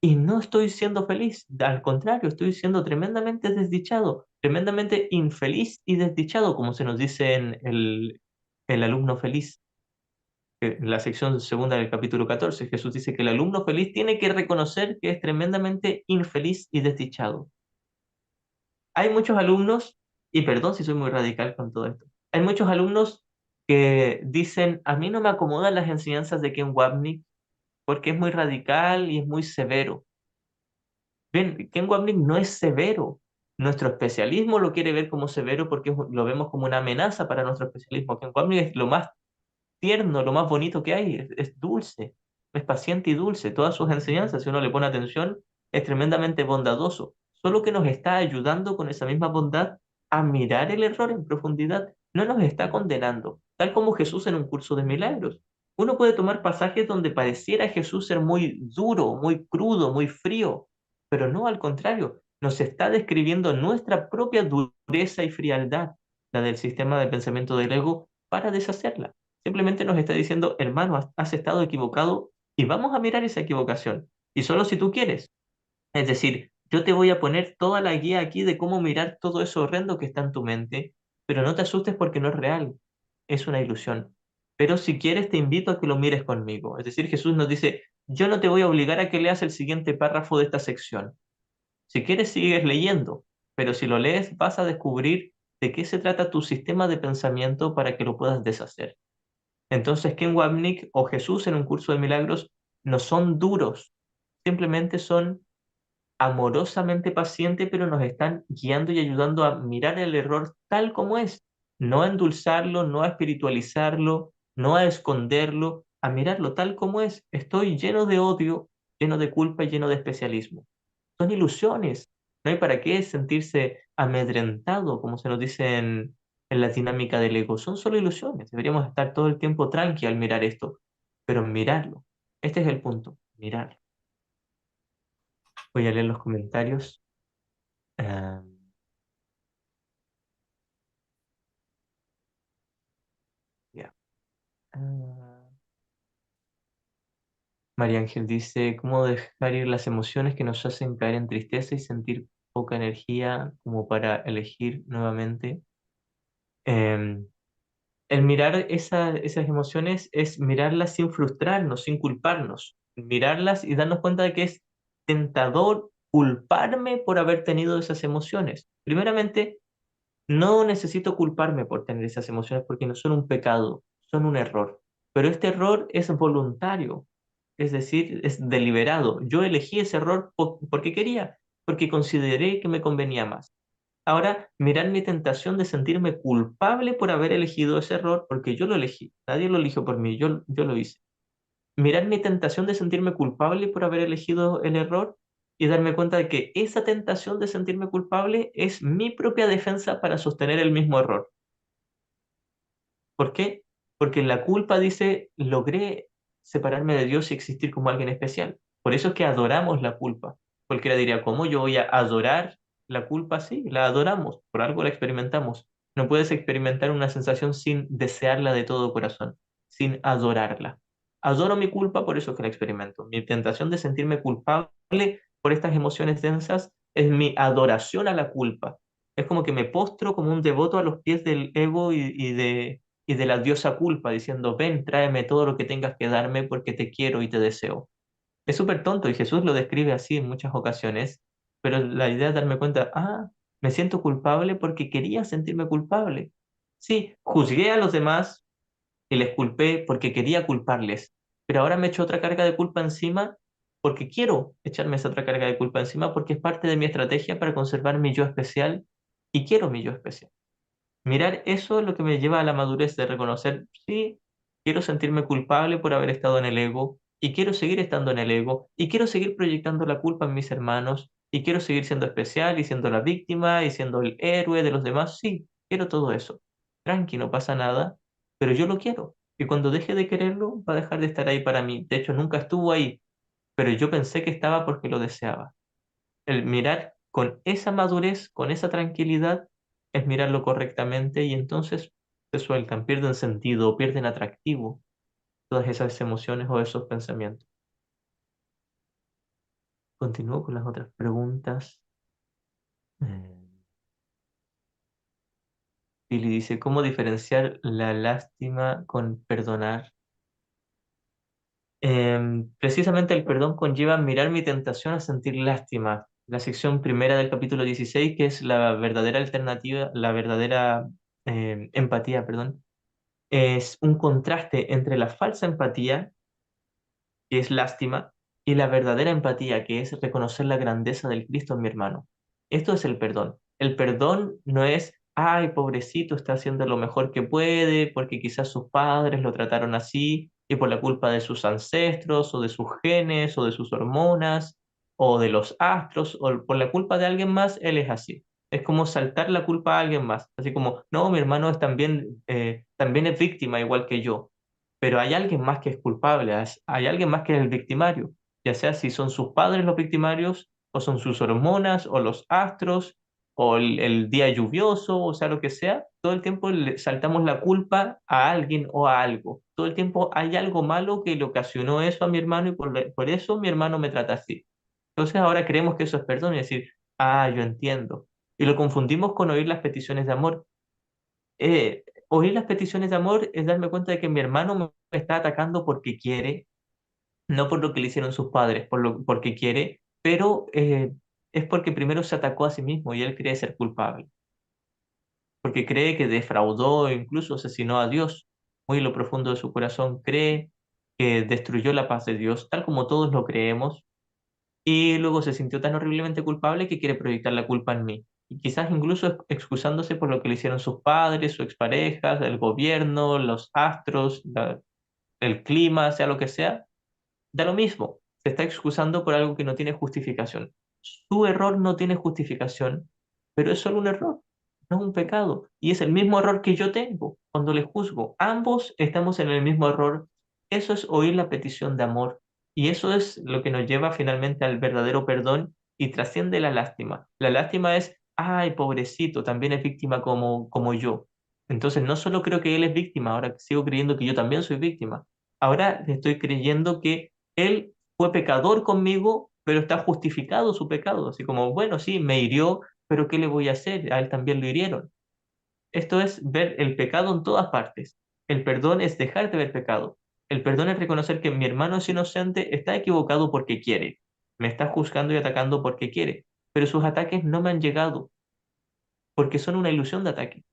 y no estoy siendo feliz. Al contrario, estoy siendo tremendamente desdichado, tremendamente infeliz y desdichado, como se nos dice en el alumno feliz, en la sección segunda del capítulo 14. Jesús dice que el alumno feliz tiene que reconocer que es tremendamente infeliz y desdichado. Hay muchos alumnos, y perdón si soy muy radical con todo esto, hay muchos alumnos que dicen, a mí no me acomodan las enseñanzas de Ken Wapnick porque es muy radical y es muy severo. Bien, Ken Wapnick no es severo. Nuestro especialismo lo quiere ver como severo porque lo vemos como una amenaza para nuestro especialismo. Ken Wapnick es lo más tierno, lo más bonito que hay, es dulce, es paciente y dulce. Todas sus enseñanzas, si uno le pone atención, es tremendamente bondadoso. Solo que nos está ayudando con esa misma bondad a mirar el error en profundidad. No nos está condenando, tal como Jesús en un curso de milagros. Uno puede tomar pasajes donde pareciera Jesús ser muy duro, muy crudo, muy frío, pero no, al contrario, nos está describiendo nuestra propia dureza y frialdad, la del sistema de pensamiento del ego, para deshacerla. Simplemente nos está diciendo, hermano, has estado equivocado y vamos a mirar esa equivocación. Y solo si tú quieres. Es decir, yo te voy a poner toda la guía aquí de cómo mirar todo eso horrendo que está en tu mente, pero no te asustes porque no es real, es una ilusión. Pero si quieres, te invito a que lo mires conmigo. Es decir, Jesús nos dice, yo no te voy a obligar a que leas el siguiente párrafo de esta sección. Si quieres, sigues leyendo, pero si lo lees, vas a descubrir de qué se trata tu sistema de pensamiento para que lo puedas deshacer. Entonces, Ken Wapnick o Jesús en un curso de milagros no son duros, simplemente son amorosamente pacientes, pero nos están guiando y ayudando a mirar el error tal como es, no a endulzarlo, no a espiritualizarlo, no a esconderlo, a mirarlo tal como es. Estoy lleno de odio, lleno de culpa y lleno de especialismo. Son ilusiones. No hay para qué sentirse amedrentado, como se nos dice en la dinámica del ego. Son solo ilusiones. Deberíamos estar todo el tiempo tranqui al mirar esto, pero mirarlo. Este es el punto, mirar. Voy a leer los comentarios. Ah, ya. Ah, María Ángel dice, ¿cómo dejar ir las emociones que nos hacen caer en tristeza y sentir poca energía como para elegir nuevamente? Em, El mirar esas emociones es mirarlas sin frustrarnos, sin culparnos. Mirarlas y darnos cuenta de que es tentador culparme por haber tenido esas emociones. Primeramente, no necesito culparme por tener esas emociones porque no son un pecado, son un error. Pero este error es voluntario, es decir, es deliberado. Yo elegí ese error porque quería, porque consideré que me convenía más. Ahora, mirar mi tentación de sentirme culpable por haber elegido ese error, porque yo lo elegí, nadie lo eligió por mí, yo lo hice. Mirar mi tentación de sentirme culpable por haber elegido el error y darme cuenta de que esa tentación de sentirme culpable es mi propia defensa para sostener el mismo error. ¿Por qué? Porque la culpa dice, logré separarme de Dios y existir como alguien especial. Por eso es que adoramos la culpa. Cualquiera diría, ¿cómo yo voy a adorar la culpa? Sí, la adoramos, por algo la experimentamos. No puedes experimentar una sensación sin desearla de todo corazón, sin adorarla. Adoro mi culpa, por eso es que la experimento. Mi tentación de sentirme culpable por estas emociones densas es mi adoración a la culpa. Es como que me postro como un devoto a los pies del ego y de la diosa culpa, diciendo, ven, tráeme todo lo que tengas que darme porque te quiero y te deseo. Es súper tonto y Jesús lo describe así en muchas ocasiones, pero la idea es darme cuenta, me siento culpable porque quería sentirme culpable. Sí, juzgué a los demás y les culpé porque quería culparles, pero ahora me echo otra carga de culpa encima porque quiero echarme esa otra carga de culpa encima porque es parte de mi estrategia para conservar mi yo especial y quiero mi yo especial. Mirar eso es lo que me lleva a la madurez de reconocer, sí, quiero sentirme culpable por haber estado en el ego y quiero seguir estando en el ego y quiero seguir proyectando la culpa en mis hermanos y quiero seguir siendo especial y siendo la víctima y siendo el héroe de los demás. Sí, quiero todo eso. Tranqui, no pasa nada, pero yo lo quiero. Y cuando deje de quererlo, va a dejar de estar ahí para mí. De hecho, nunca estuvo ahí, pero yo pensé que estaba porque lo deseaba. El mirar con esa madurez, con esa tranquilidad, es mirarlo correctamente y entonces se sueltan, pierden sentido, pierden atractivo todas esas emociones o esos pensamientos. Continúo con las otras preguntas. Eh, Billy dice, ¿cómo diferenciar la lástima con perdonar? Precisamente el perdón conlleva mirar mi tentación a sentir lástima. La sección primera del capítulo 16, que es la verdadera alternativa, la verdadera empatía, perdón, es un contraste entre la falsa empatía, que es lástima, y la verdadera empatía, que es reconocer la grandeza del Cristo en mi hermano. Esto es el perdón. El perdón no es, ay, pobrecito, está haciendo lo mejor que puede, porque quizás sus padres lo trataron así, y por la culpa de sus ancestros, o de sus genes, o de sus hormonas, o de los astros, o por la culpa de alguien más, él es así. Es como saltar la culpa a alguien más. Así como, no, mi hermano es también, también es víctima igual que yo, pero hay alguien más que es culpable, hay alguien más que es el victimario, ya sea si son sus padres los victimarios, o son sus hormonas, o los astros, o el día lluvioso, o sea, lo que sea, todo el tiempo le saltamos la culpa a alguien o a algo. Todo el tiempo hay algo malo que le ocasionó eso a mi hermano y por eso mi hermano me trata así. Entonces ahora creemos que eso es perdón y decir, ah, yo entiendo. Y lo confundimos con oír las peticiones de amor. Oír las peticiones de amor es darme cuenta de que mi hermano me está atacando porque quiere, no por lo que le hicieron sus padres, porque quiere, pero es porque primero se atacó a sí mismo y él cree ser culpable, porque cree que defraudó e incluso asesinó a Dios. Muy en lo profundo de su corazón cree que destruyó la paz de Dios, tal como todos lo creemos, y luego se sintió tan horriblemente culpable que quiere proyectar la culpa en mí. Y quizás incluso excusándose por lo que le hicieron sus padres, su expareja, el gobierno, los astros, el clima, sea lo que sea, da lo mismo. Se está excusando por algo que no tiene justificación. Su error no tiene justificación, pero es solo un error, no es un pecado. Y es el mismo error que yo tengo cuando le juzgo. Ambos estamos en el mismo error. Eso es oír la petición de amor. Y eso es lo que nos lleva finalmente al verdadero perdón y trasciende la lástima. La lástima es, ay, pobrecito, también es víctima como yo. Entonces no solo creo que él es víctima, ahora sigo creyendo que yo también soy víctima. Ahora estoy creyendo que él fue pecador conmigo, pero está justificado su pecado. Así como, bueno, sí, me hirió, pero ¿qué le voy a hacer? A él también lo hirieron. Esto es ver el pecado en todas partes. El perdón es dejar de ver pecado. El perdón es reconocer que mi hermano es inocente, está equivocado porque quiere. Me está juzgando y atacando porque quiere. Pero sus ataques no me han llegado porque son una ilusión de ataque.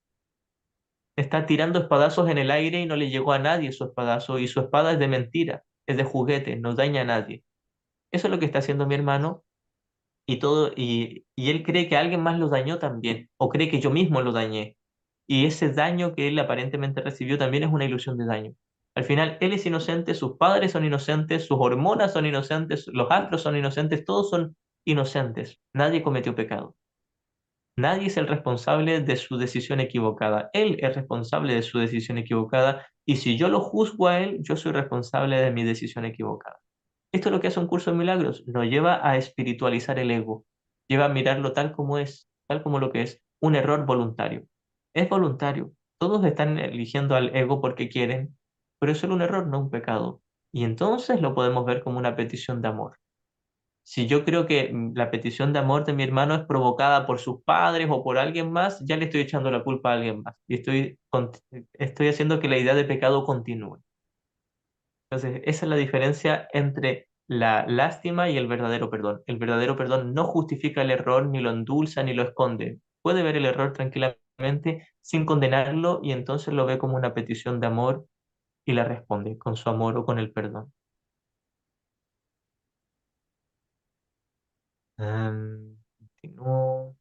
Está tirando espadazos en el aire y no le llegó a nadie su espadazo y su espada es de mentira, es de juguete, no daña a nadie. Eso es lo que está haciendo mi hermano y él cree que alguien más lo dañó también, o cree que yo mismo lo dañé. Y ese daño que él aparentemente recibió también es una ilusión de daño. Al final, él es inocente, sus padres son inocentes, sus hormonas son inocentes, los astros son inocentes, todos son inocentes. Nadie cometió pecado. Nadie es el responsable de su decisión equivocada. Él es responsable de su decisión equivocada y si yo lo juzgo a él, yo soy responsable de mi decisión equivocada. Esto es lo que hace un curso de milagros, lo lleva a espiritualizar el ego, lleva a mirarlo tal como es, tal como lo que es, un error voluntario. Es voluntario, todos están eligiendo al ego porque quieren, pero es solo un error, no un pecado. Y entonces lo podemos ver como una petición de amor. Si yo creo que la petición de amor de mi hermano es provocada por sus padres o por alguien más, ya le estoy echando la culpa a alguien más y estoy haciendo que la idea de pecado continúe. Entonces, esa es la diferencia entre la lástima y el verdadero perdón. El verdadero perdón no justifica el error, ni lo endulza, ni lo esconde. Puede ver el error tranquilamente sin condenarlo y entonces lo ve como una petición de amor y la responde con su amor o con el perdón. Continúo.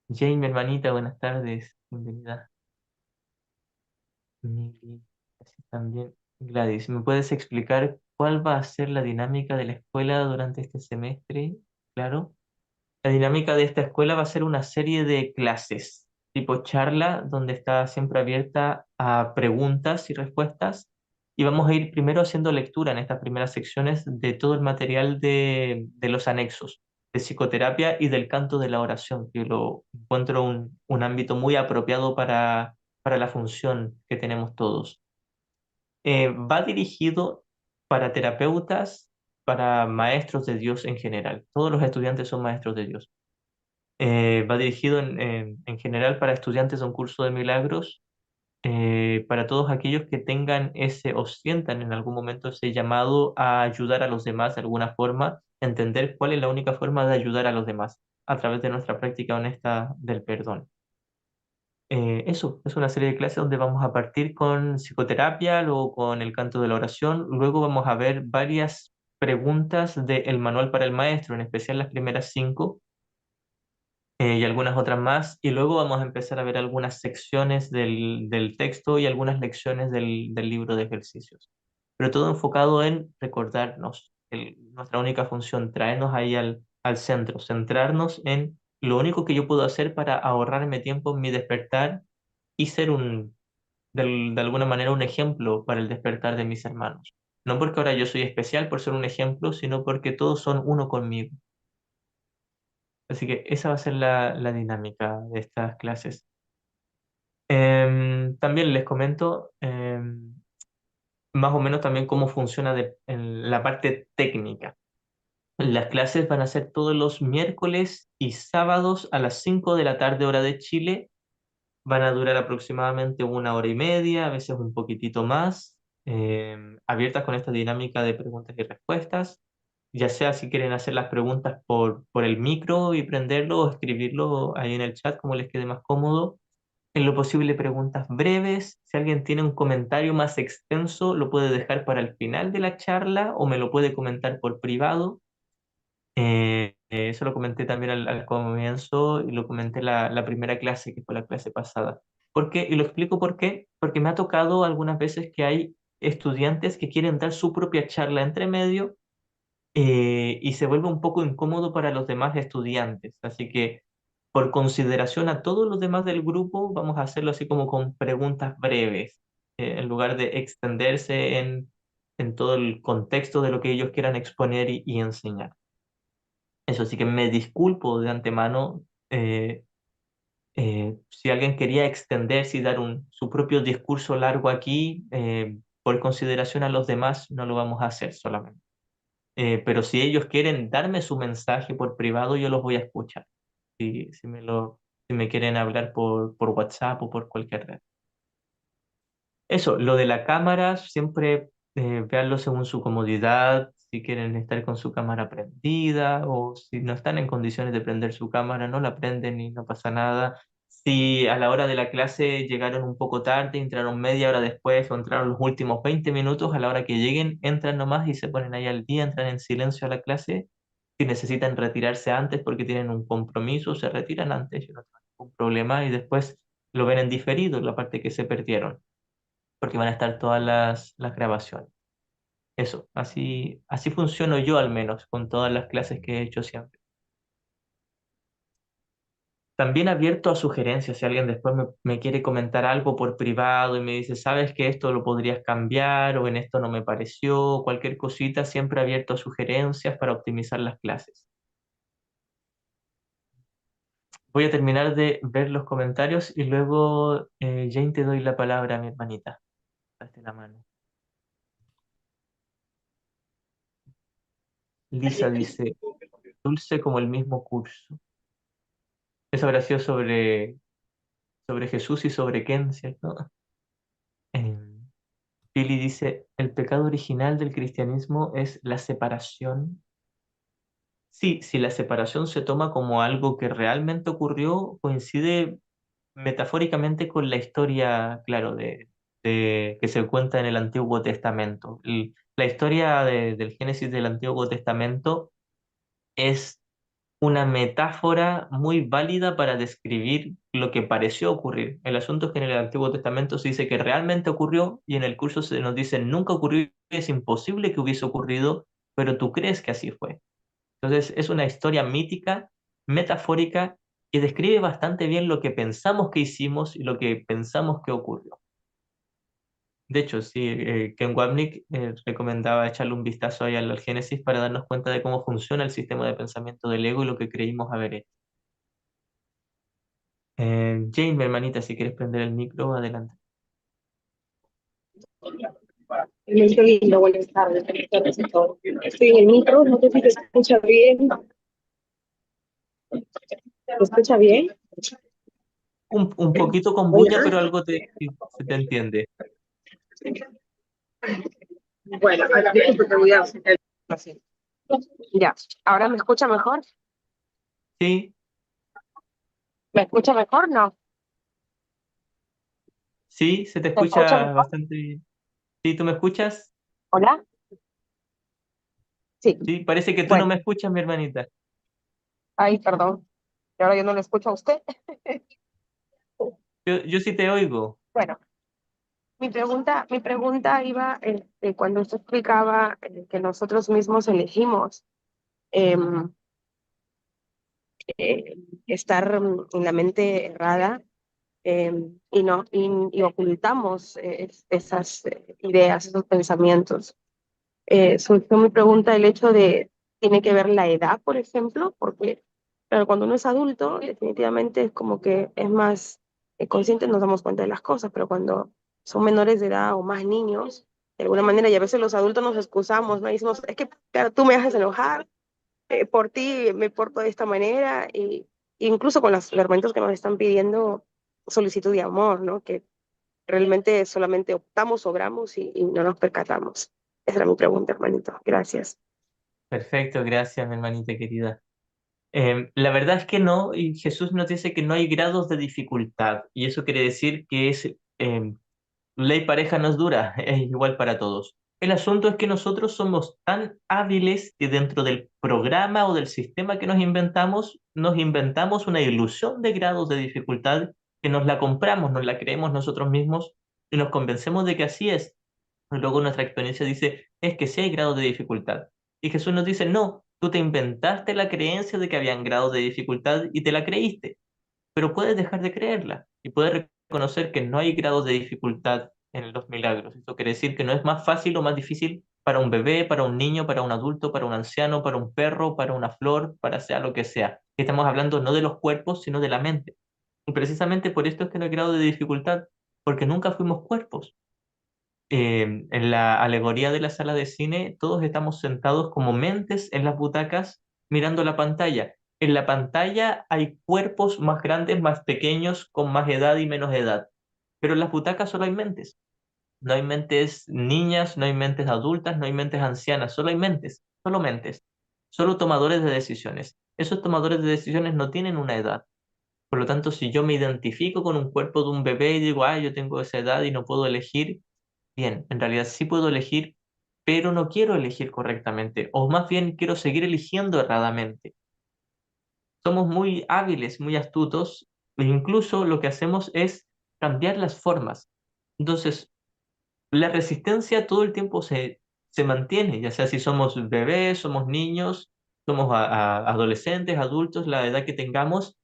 Jane, mi hermanita, buenas tardes. Bienvenida. Mili, así también. Gladys, ¿me puedes explicar cuál va a ser la dinámica de la escuela durante este semestre? Claro. La dinámica de esta escuela va a ser una serie de clases, tipo charla, donde está siempre abierta a preguntas y respuestas. Y vamos a ir primero haciendo lectura en estas primeras secciones de todo el material de los anexos, de psicoterapia y del canto de la oración, que lo encuentro un ámbito muy apropiado para la función que tenemos todos. Va dirigido para terapeutas para maestros de Dios en general. Todos los estudiantes son maestros de Dios. Va dirigido en general para estudiantes de un curso de milagros, para todos aquellos que tengan ese o sientan en algún momento ese llamado a ayudar a los demás de alguna forma, entender cuál es la única forma de ayudar a los demás a través de nuestra práctica honesta del perdón. Eso, es una serie de clases donde vamos a partir con psicoterapia, luego con el canto de la oración, luego vamos a ver varias preguntas del manual para el maestro, en especial las primeras 5, y algunas otras más, y luego vamos a empezar a ver algunas secciones del texto y algunas lecciones del libro de ejercicios. Pero todo enfocado en recordarnos nuestra única función, traernos ahí al centro, centrarnos en lo único que yo puedo hacer para ahorrarme tiempo en mi despertar y ser de alguna manera un ejemplo para el despertar de mis hermanos. No porque ahora yo soy especial por ser un ejemplo, sino porque todos son uno conmigo. Así que esa va a ser la dinámica de estas clases. También les comento más o menos también cómo funciona en la parte técnica. Las clases van a ser todos los miércoles y sábados a las 5 de la tarde hora de Chile. Van a durar aproximadamente 1 hora y media, a veces un poquitito más, abiertas con esta dinámica de preguntas y respuestas, ya sea si quieren hacer las preguntas por el micro y prenderlo o escribirlo ahí en el chat como les quede más cómodo. En lo posible preguntas breves. Si alguien tiene un comentario más extenso, lo puede dejar para el final de la charla o me lo puede comentar por privado. Eso lo comenté también al comienzo y lo comenté la primera clase, que fue la clase pasada. ¿Por qué? Y lo explico por qué. Porque me ha tocado algunas veces que hay estudiantes que quieren dar su propia charla entre medio, y se vuelve un poco incómodo para los demás estudiantes. Así que, por consideración a todos los demás del grupo, vamos a hacerlo así como con preguntas breves, en lugar de extenderse en todo el contexto de lo que ellos quieran exponer y enseñar. Eso sí que me disculpo de antemano, si alguien quería extenderse y dar su propio discurso largo aquí, por consideración a los demás, no lo vamos a hacer solamente. Pero si ellos quieren darme su mensaje por privado, yo los voy a escuchar. Si me quieren hablar por WhatsApp o por cualquier red. Eso, lo de la cámara, siempre véanlo según su comodidad, si quieren estar con su cámara prendida o si no están en condiciones de prender su cámara, no la prenden y no pasa nada. Si a la hora de la clase llegaron un poco tarde, entraron media hora después o entraron los últimos 20 minutos, a la hora que lleguen, entran nomás y se ponen ahí al día, entran en silencio a la clase. Si necesitan retirarse antes porque tienen un compromiso, se retiran antes, yo no tengo ningún problema y después lo ven en diferido, la parte que se perdieron porque van a estar todas las grabaciones. Eso, así funciono yo al menos con todas las clases que he hecho siempre. También abierto a sugerencias, si alguien después me quiere comentar algo por privado y me dice, sabes que esto lo podrías cambiar o en esto no me pareció, cualquier cosita, siempre abierto a sugerencias para optimizar las clases. Voy a terminar de ver los comentarios y luego, Jane, te doy la palabra, mi hermanita. Date la mano. Lisa dice, dulce como el mismo curso. Eso habrá sido sobre Jesús y sobre Ken, ¿cierto? Eh, Pili dice, el pecado original del cristianismo es la separación. Sí, si la separación se toma como algo que realmente ocurrió, coincide metafóricamente con la historia, claro, que se cuenta en el Antiguo Testamento. La historia del Génesis del Antiguo Testamento es una metáfora muy válida para describir lo que pareció ocurrir. El asunto es que en el Antiguo Testamento se dice que realmente ocurrió y en el curso se nos dice nunca ocurrió, es imposible que hubiese ocurrido, pero tú crees que así fue. Entonces es una historia mítica, metafórica, que describe bastante bien lo que pensamos que hicimos y lo que pensamos que ocurrió. De hecho, sí, Ken Wapnick recomendaba echarle un vistazo ahí al Génesis para darnos cuenta de cómo funciona el sistema de pensamiento del ego y lo que creímos haber hecho. Jane, mi hermanita, si quieres prender el micro, adelante. Muy lindo, buenas tardes a todos. Estoy en el micro, no sé si te escucha bien. ¿Se escucha bien? Un poquito con bulla, Hola. pero algo se te entiende. Bueno, ahora disculpe, te voy a hacer así. Ya, ¿ahora me escucha mejor? Sí, ¿Me escucha mejor? No. sí, se te ¿Me escucha escucha mejor? bastante bien. ¿Sí, tú me escuchas? ¿Hola? Sí. Sí, parece que tú no Bueno, me escuchas, mi hermanita. ay, perdón. ¿Y ahora yo no le escucho a usted? Yo sí te oigo. Bueno, mi pregunta iba cuando usted explicaba que nosotros mismos elegimos em, estar en la mente errada eh, y ocultamos esas ideas, esos pensamientos. Surgió mi pregunta el hecho de, ¿tiene que ver la edad, por ejemplo? Porque, claro, cuando uno es adulto, definitivamente es como que es más consciente, nos damos cuenta de las cosas, pero cuando son menores de edad o más niños, de alguna manera, y a veces los adultos nos excusamos, ¿no? Y decimos, es que, claro, tú me haces enojar, por ti me porto de esta manera, y incluso con los argumentos que nos están pidiendo solicitud de amor, ¿no? Que realmente solamente optamos, obramos y no nos percatamos. Esa era mi pregunta, hermanito. Gracias. Perfecto, gracias, mi hermanita querida. La verdad es que no, y Jesús nos dice que no hay grados de dificultad, y eso quiere decir que ley pareja no es dura, es igual para todos. El asunto es que nosotros somos tan hábiles que dentro del programa o del sistema que nos inventamos una ilusión de grados de dificultad que nos la compramos, nos la creemos nosotros mismos y nos convencemos de que así es. Y luego nuestra experiencia dice, es que sí hay grados de dificultad. Y Jesús nos dice, no, tú te inventaste la creencia de que habían grados de dificultad y te la creíste, pero puedes dejar de creerla y puedes reconocer que no hay grados de dificultad en los milagros. Eso quiere decir que no es más fácil o más difícil para un bebé, para un niño, para un adulto, para un anciano, para un perro, para una flor, para sea lo que sea. Estamos hablando no de los cuerpos, sino de la mente. Y precisamente por esto es que no hay grado de dificultad, porque nunca fuimos cuerpos. En la alegoría de la sala de cine, todos estamos sentados como mentes en las butacas mirando la pantalla. En la pantalla hay cuerpos más grandes, más pequeños, con más edad y menos edad. Pero en las butacas solo hay mentes. No hay mentes niñas, no hay mentes adultas, no hay mentes ancianas, solo hay mentes, solo mentes, solo tomadores de decisiones. Esos tomadores de decisiones no tienen una edad. Por lo tanto, si yo me identifico con un cuerpo de un bebé y digo, yo tengo esa edad y no puedo elegir, bien, en realidad sí puedo elegir, pero no quiero elegir correctamente, o más bien quiero seguir eligiendo erradamente. Somos muy hábiles, muy astutos, e incluso lo que hacemos es cambiar las formas. Entonces, la resistencia todo el tiempo se mantiene, ya sea si somos bebés, somos niños, somos adolescentes, adultos, la edad que tengamos.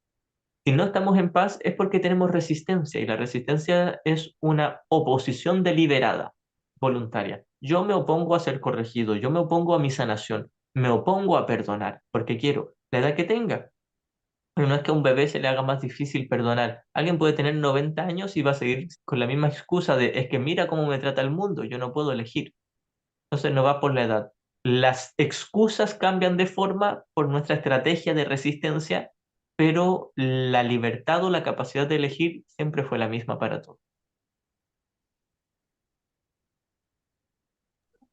Si no estamos en paz es porque tenemos resistencia y la resistencia es una oposición deliberada, voluntaria. Yo me opongo a ser corregido, yo me opongo a mi sanación, me opongo a perdonar porque quiero la edad que tenga. Pero no es que a un bebé se le haga más difícil perdonar. Alguien puede tener 90 años y va a seguir con la misma excusa de es que mira cómo me trata el mundo, yo no puedo elegir. Entonces no va por la edad. Las excusas cambian de forma por nuestra estrategia de resistencia, pero la libertad o la capacidad de elegir siempre fue la misma para todos.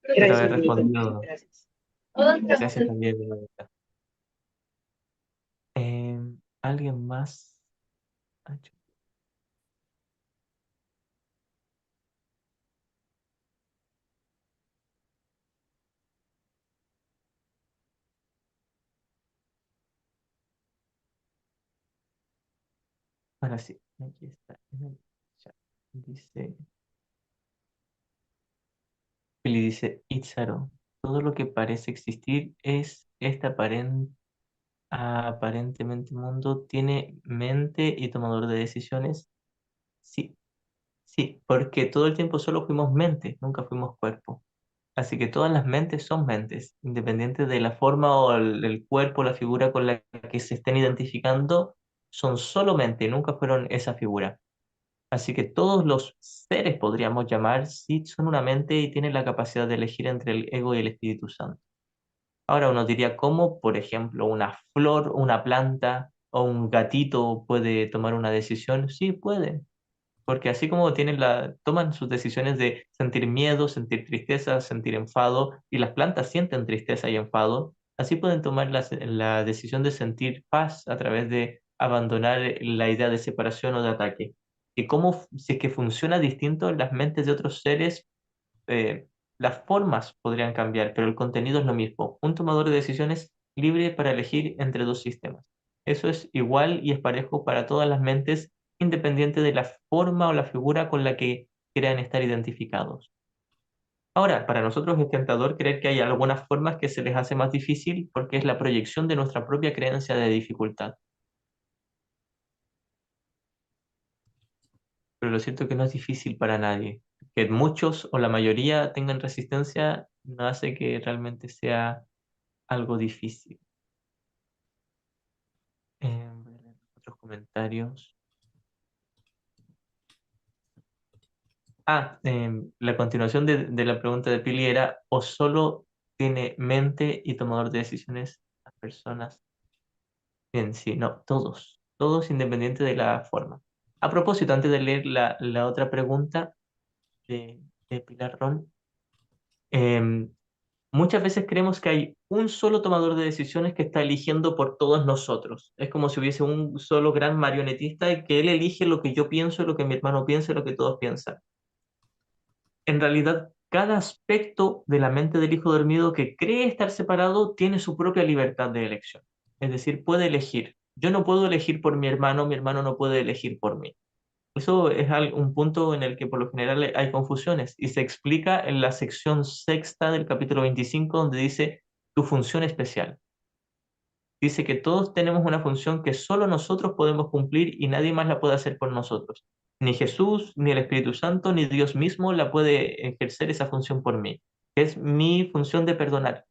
Espero Gracias, haber hermanito. respondido. Gracias. Gracias también. Verónica. ¿Alguien más? Ahora sí, aquí está. En el chat. Dice, Pili dice, Itzaro, todo lo que parece existir es este aparentemente mundo, tiene mente y tomador de decisiones. Sí, sí, porque todo el tiempo solo fuimos mente, nunca fuimos cuerpo. Así que todas las mentes son mentes, independiente de la forma o el cuerpo, la figura con la que se estén identificando, son solo mente, nunca fueron esa figura. Así que todos los seres, podríamos llamar, sí son una mente y tienen la capacidad de elegir entre el ego y el Espíritu Santo. Ahora uno diría, ¿cómo, por ejemplo, una flor, una planta o un gatito puede tomar una decisión? Sí, puede, porque así como toman sus decisiones de sentir miedo, sentir tristeza, sentir enfado, y las plantas sienten tristeza y enfado, así pueden tomar la decisión de sentir paz a través de abandonar la idea de separación o de ataque. Y cómo, si es que funciona distinto en las mentes de otros seres, las formas podrían cambiar, pero el contenido es lo mismo. Un tomador de decisiones libre para elegir entre dos sistemas. Eso es igual y es parejo para todas las mentes, independiente de la forma o la figura con la que crean estar identificados. Ahora, para nosotros es tentador creer que hay algunas formas que se les hace más difícil porque es la proyección de nuestra propia creencia de dificultad. Pero lo cierto es que no es difícil para nadie. Que muchos o la mayoría tengan resistencia no hace que realmente sea algo difícil. Voy a leer otros comentarios. La continuación de la pregunta de Pili era, ¿o solo tiene mente y tomador de decisiones las personas? Bien, sí, no, todos independiente de la forma. A propósito, antes de leer la otra pregunta de, de Pilar Ron, em, muchas veces creemos que hay un solo tomador de decisiones que está eligiendo por todos nosotros. Es como si hubiese un solo gran marionetista y que él elige lo que yo pienso, lo que mi hermano piensa y lo que todos piensan. En realidad, cada aspecto de la mente del hijo dormido que cree estar separado tiene su propia libertad de elección. Es decir, puede elegir. Yo no puedo elegir por mi hermano no puede elegir por mí. Eso es un punto en el que por lo general hay confusiones y se explica en la sección sexta del capítulo 25 donde dice tu función especial. Dice que todos tenemos una función que solo nosotros podemos cumplir y nadie más la puede hacer por nosotros. Ni Jesús, ni el Espíritu Santo, ni Dios mismo la puede ejercer esa función por mí, que es mi función de perdonar.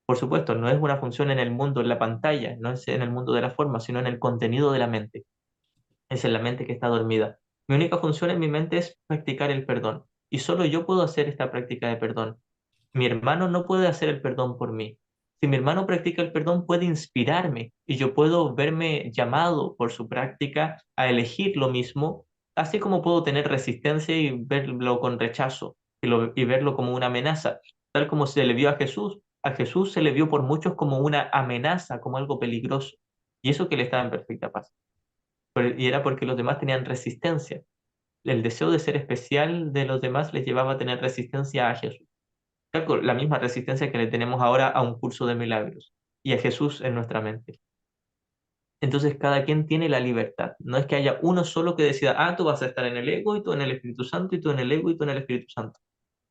Por supuesto, no es una función en el mundo, en la pantalla, no es en el mundo de la forma, sino en el contenido de la mente. Es en la mente que está dormida. Mi única función en mi mente es practicar el perdón. Y solo yo puedo hacer esta práctica de perdón. Mi hermano no puede hacer el perdón por mí. Si mi hermano practica el perdón, puede inspirarme y yo puedo verme llamado por su práctica a elegir lo mismo, así como puedo tener resistencia y verlo con rechazo y verlo como una amenaza, tal como se le vio a Jesús. A Jesús se le vio por muchos como una amenaza, como algo peligroso. Y eso que él estaba en perfecta paz. Y era porque los demás tenían resistencia. El deseo de ser especial de los demás les llevaba a tener resistencia a Jesús. La misma resistencia que le tenemos ahora a un curso de milagros y a Jesús en nuestra mente. Entonces cada quien tiene la libertad. No es que haya uno solo que decida, tú vas a estar en el ego y tú en el Espíritu Santo y tú en el ego y tú en el Espíritu Santo.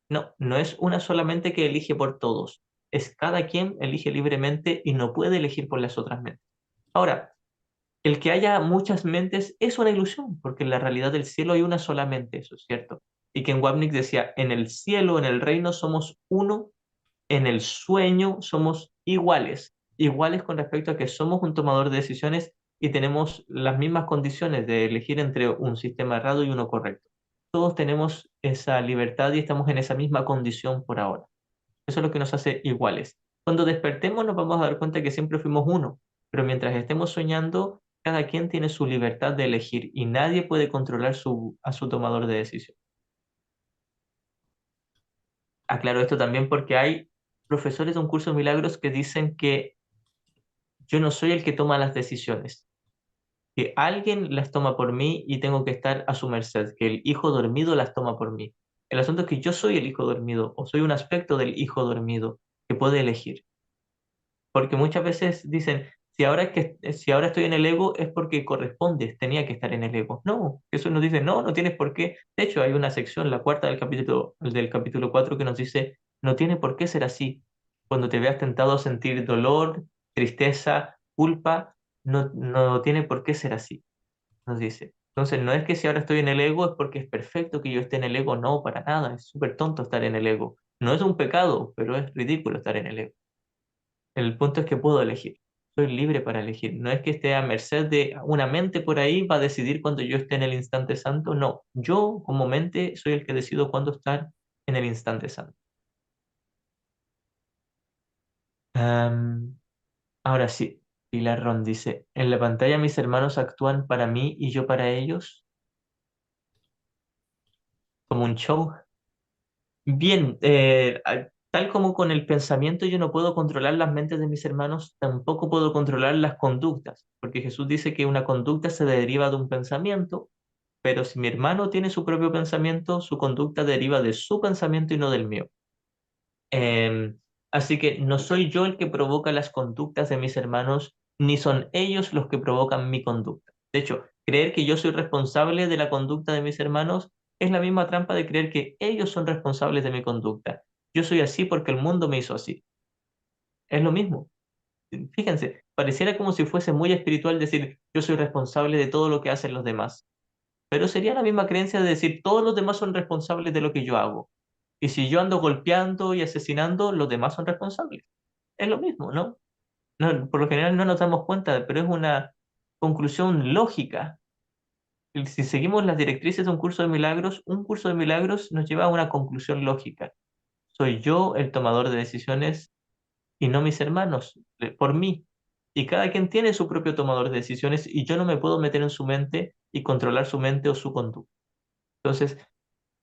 No, no es una solamente que elige por todos. Es cada quien elige libremente y no puede elegir por las otras mentes. Ahora, el que haya muchas mentes es una ilusión, porque en la realidad del cielo hay una sola mente, eso es cierto. Y que en Wapnick decía, en el cielo, en el reino, somos uno, en el sueño somos iguales, iguales con respecto a que somos un tomador de decisiones y tenemos las mismas condiciones de elegir entre un sistema errado y uno correcto. Todos tenemos esa libertad y estamos en esa misma condición por ahora. Eso es lo que nos hace iguales. Cuando despertemos nos vamos a dar cuenta que siempre fuimos uno, pero mientras estemos soñando, cada quien tiene su libertad de elegir y nadie puede controlar a su tomador de decisión. Aclaro esto también porque hay profesores de un curso de milagros que dicen que yo no soy el que toma las decisiones, que alguien las toma por mí y tengo que estar a su merced, que el hijo dormido las toma por mí. El asunto es que yo soy el hijo dormido o soy un aspecto del hijo dormido que puede elegir. Porque muchas veces dicen, si ahora estoy en el ego es porque corresponde, tenía que estar en el ego. No, eso nos dice, no, no tienes por qué. De hecho, hay una sección, la cuarta del capítulo 4 que nos dice, no tiene por qué ser así. Cuando te veas tentado a sentir dolor, tristeza, culpa, no tiene por qué ser así, nos dice. Entonces, no es que si ahora estoy en el ego es porque es perfecto que yo esté en el ego, no, para nada, es súper tonto estar en el ego. No es un pecado, pero es ridículo estar en el ego. El punto es que puedo elegir. soy libre para elegir. No es que esté a merced de una mente por ahí va a decidir cuando yo esté en el instante santo. No, yo como mente soy el que decido cuándo estar en el instante santo. Am, ahora sí, Pilar Ron dice, en la pantalla mis hermanos actúan para mí y yo para ellos, como un show. Bien, tal como con el pensamiento yo no puedo controlar las mentes de mis hermanos, tampoco puedo controlar las conductas, porque Jesús dice que una conducta se deriva de un pensamiento, pero si mi hermano tiene su propio pensamiento, su conducta deriva de su pensamiento y no del mío. Em, así que no soy yo el que provoca las conductas de mis hermanos, ni son ellos los que provocan mi conducta. De hecho, creer que yo soy responsable de la conducta de mis hermanos es la misma trampa de creer que ellos son responsables de mi conducta. Yo soy así porque el mundo me hizo así. Es lo mismo. Fíjense, pareciera como si fuese muy espiritual decir yo soy responsable de todo lo que hacen los demás. Pero sería la misma creencia de decir todos los demás son responsables de lo que yo hago. Y si yo ando golpeando y asesinando, los demás son responsables. Es lo mismo, ¿no? No, por lo general no nos damos cuenta, pero es una conclusión lógica. Si seguimos las directrices de un curso de milagros nos lleva a una conclusión lógica. Soy yo el tomador de decisiones y no mis hermanos, por mí. Y cada quien tiene su propio tomador de decisiones y yo no me puedo meter en su mente y controlar su mente o su conducta. Entonces,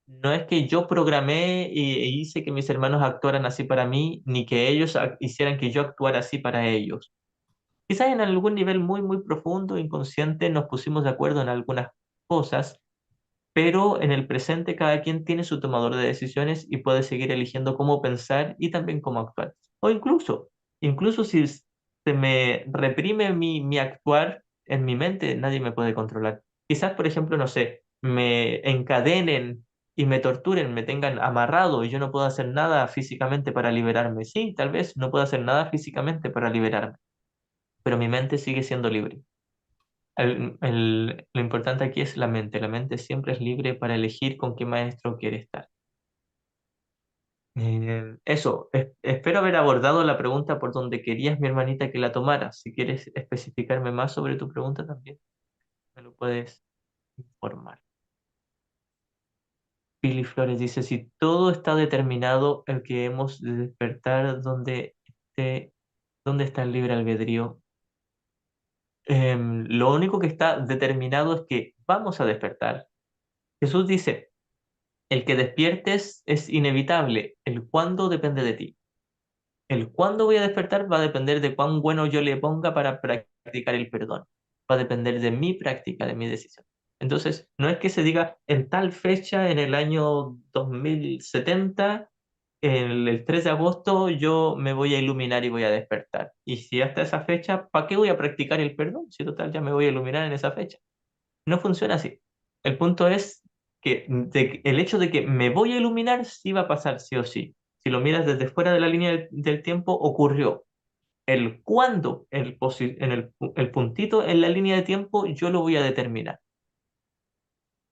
no es que yo programé e hice que mis hermanos actuaran así para mí, ni que ellos hicieran que yo actuara así para ellos. Quizás en algún nivel muy, muy profundo, inconsciente, nos pusimos de acuerdo en algunas cosas, pero en el presente cada quien tiene su tomador de decisiones y puede seguir eligiendo cómo pensar y también cómo actuar. O incluso si se me reprime mi actuar en mi mente, nadie me puede controlar. Quizás, por ejemplo, no sé, me encadenen y me torturen, me tengan amarrado y yo no puedo hacer nada físicamente para liberarme. Sí, tal vez no puedo hacer nada físicamente para liberarme, pero mi mente sigue siendo libre. Lo importante aquí es la mente. La mente siempre es libre para elegir con qué maestro quiere estar. Eso, espero haber abordado la pregunta por donde querías, mi hermanita, que la tomara. Si quieres especificarme más sobre tu pregunta también, me lo puedes informar. Pili Flores dice, si todo está determinado, el que hemos de despertar, esté, ¿dónde está el libre albedrío? Lo único que está determinado es que vamos a despertar. Jesús dice, el que despiertes es inevitable, el cuándo depende de ti. El cuándo voy a despertar va a depender de cuán bueno yo le ponga para practicar el perdón. Va a depender de mi práctica, de mi decisión. Entonces, no es que se diga en tal fecha, en el año 2070, el 3 de agosto, yo me voy a iluminar y voy a despertar. Y si hasta esa fecha, ¿para qué voy a practicar el perdón? Si total ya me voy a iluminar en esa fecha. No funciona así. El punto es que el hecho de que me voy a iluminar sí va a pasar sí o sí. Si lo miras desde fuera de la línea del tiempo, ocurrió. El cuándo, el puntito en la línea de tiempo, yo lo voy a determinar.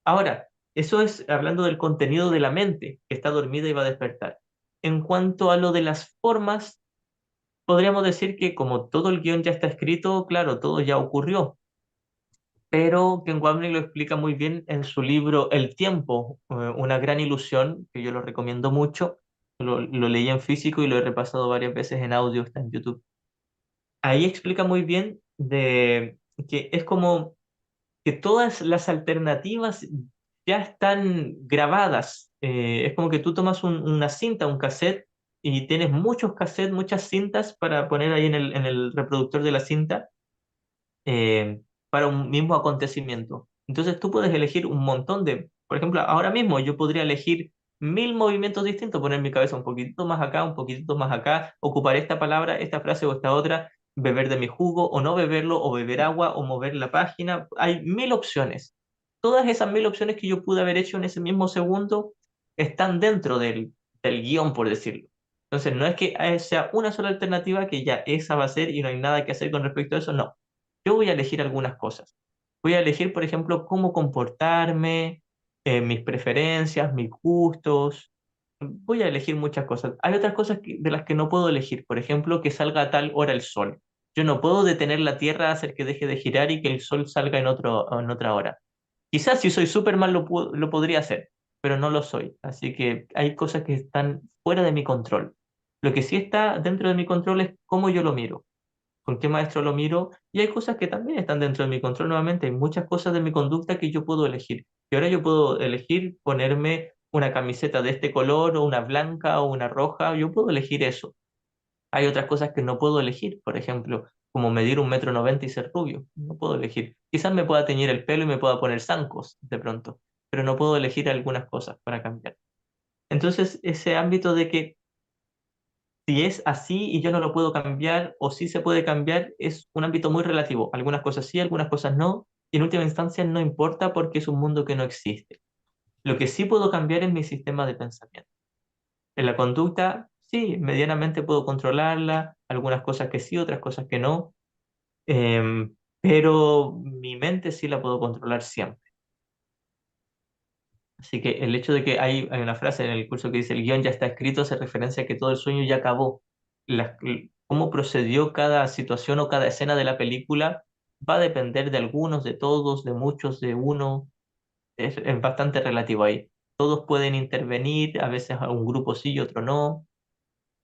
Ahora, eso es hablando del contenido de la mente, que está dormida y va a despertar. En cuanto a lo de las formas, podríamos decir que como todo el guión ya está escrito, claro, todo ya ocurrió, pero Ken Wapnick lo explica muy bien en su libro El tiempo, una gran ilusión, que yo lo recomiendo mucho. Lo leí en físico y lo he repasado varias veces en audio, está en YouTube. Ahí explica muy bien de que es como que todas las alternativas ya están grabadas. Es como que tú tomas una cinta, un cassette, y tienes muchos cassettes, muchas cintas para poner ahí en el reproductor de la cinta para un mismo acontecimiento. Entonces tú puedes elegir un montón por ejemplo, ahora mismo yo podría elegir 1000 movimientos distintos, poner mi cabeza un poquitito más acá, un poquitito más acá, ocupar esta palabra, esta frase o esta otra, beber de mi jugo o no beberlo, o beber agua o mover la página. Hay 1000 opciones. Todas esas 1000 opciones que yo pude haber hecho en ese mismo segundo están dentro del guión, por decirlo. Entonces, no es que sea una sola alternativa que ya esa va a ser y no hay nada que hacer con respecto a eso, no. Yo voy a elegir algunas cosas. Voy a elegir, por ejemplo, cómo comportarme, mis preferencias, mis gustos. Voy a elegir muchas cosas. Hay otras cosas de las que no puedo elegir. Por ejemplo, que salga a tal hora el sol. Yo no puedo detener la Tierra, hacer que deje de girar y que el Sol salga en otra hora. Quizás si soy Superman lo podría hacer, pero no lo soy. Así que hay cosas que están fuera de mi control. Lo que sí está dentro de mi control es cómo yo lo miro, con qué maestro lo miro, y hay cosas que también están dentro de mi control nuevamente. Hay muchas cosas de mi conducta que yo puedo elegir. Y ahora yo puedo elegir ponerme una camiseta de este color, o una blanca, o una roja. Yo puedo elegir eso. Hay otras cosas que no puedo elegir, por ejemplo, como medir 1,90 m y ser rubio. No puedo elegir. Quizás me pueda teñir el pelo y me pueda poner zancos de pronto, pero no puedo elegir algunas cosas para cambiar. Entonces, ese ámbito de que si es así y yo no lo puedo cambiar o si se puede cambiar es un ámbito muy relativo. Algunas cosas sí, algunas cosas no. Y en última instancia no importa porque es un mundo que no existe. Lo que sí puedo cambiar es mi sistema de pensamiento. En la conducta, sí, medianamente puedo controlarla, algunas cosas que sí, otras cosas que no, pero mi mente sí la puedo controlar siempre. Así que el hecho de que hay una frase en el curso que dice el guión ya está escrito hace referencia a que todo el sueño ya acabó. Cómo procedió cada situación o cada escena de la película va a depender de algunos, de todos, de muchos, de uno. Es bastante relativo ahí. Todos pueden intervenir, a veces a un grupo sí y otro no,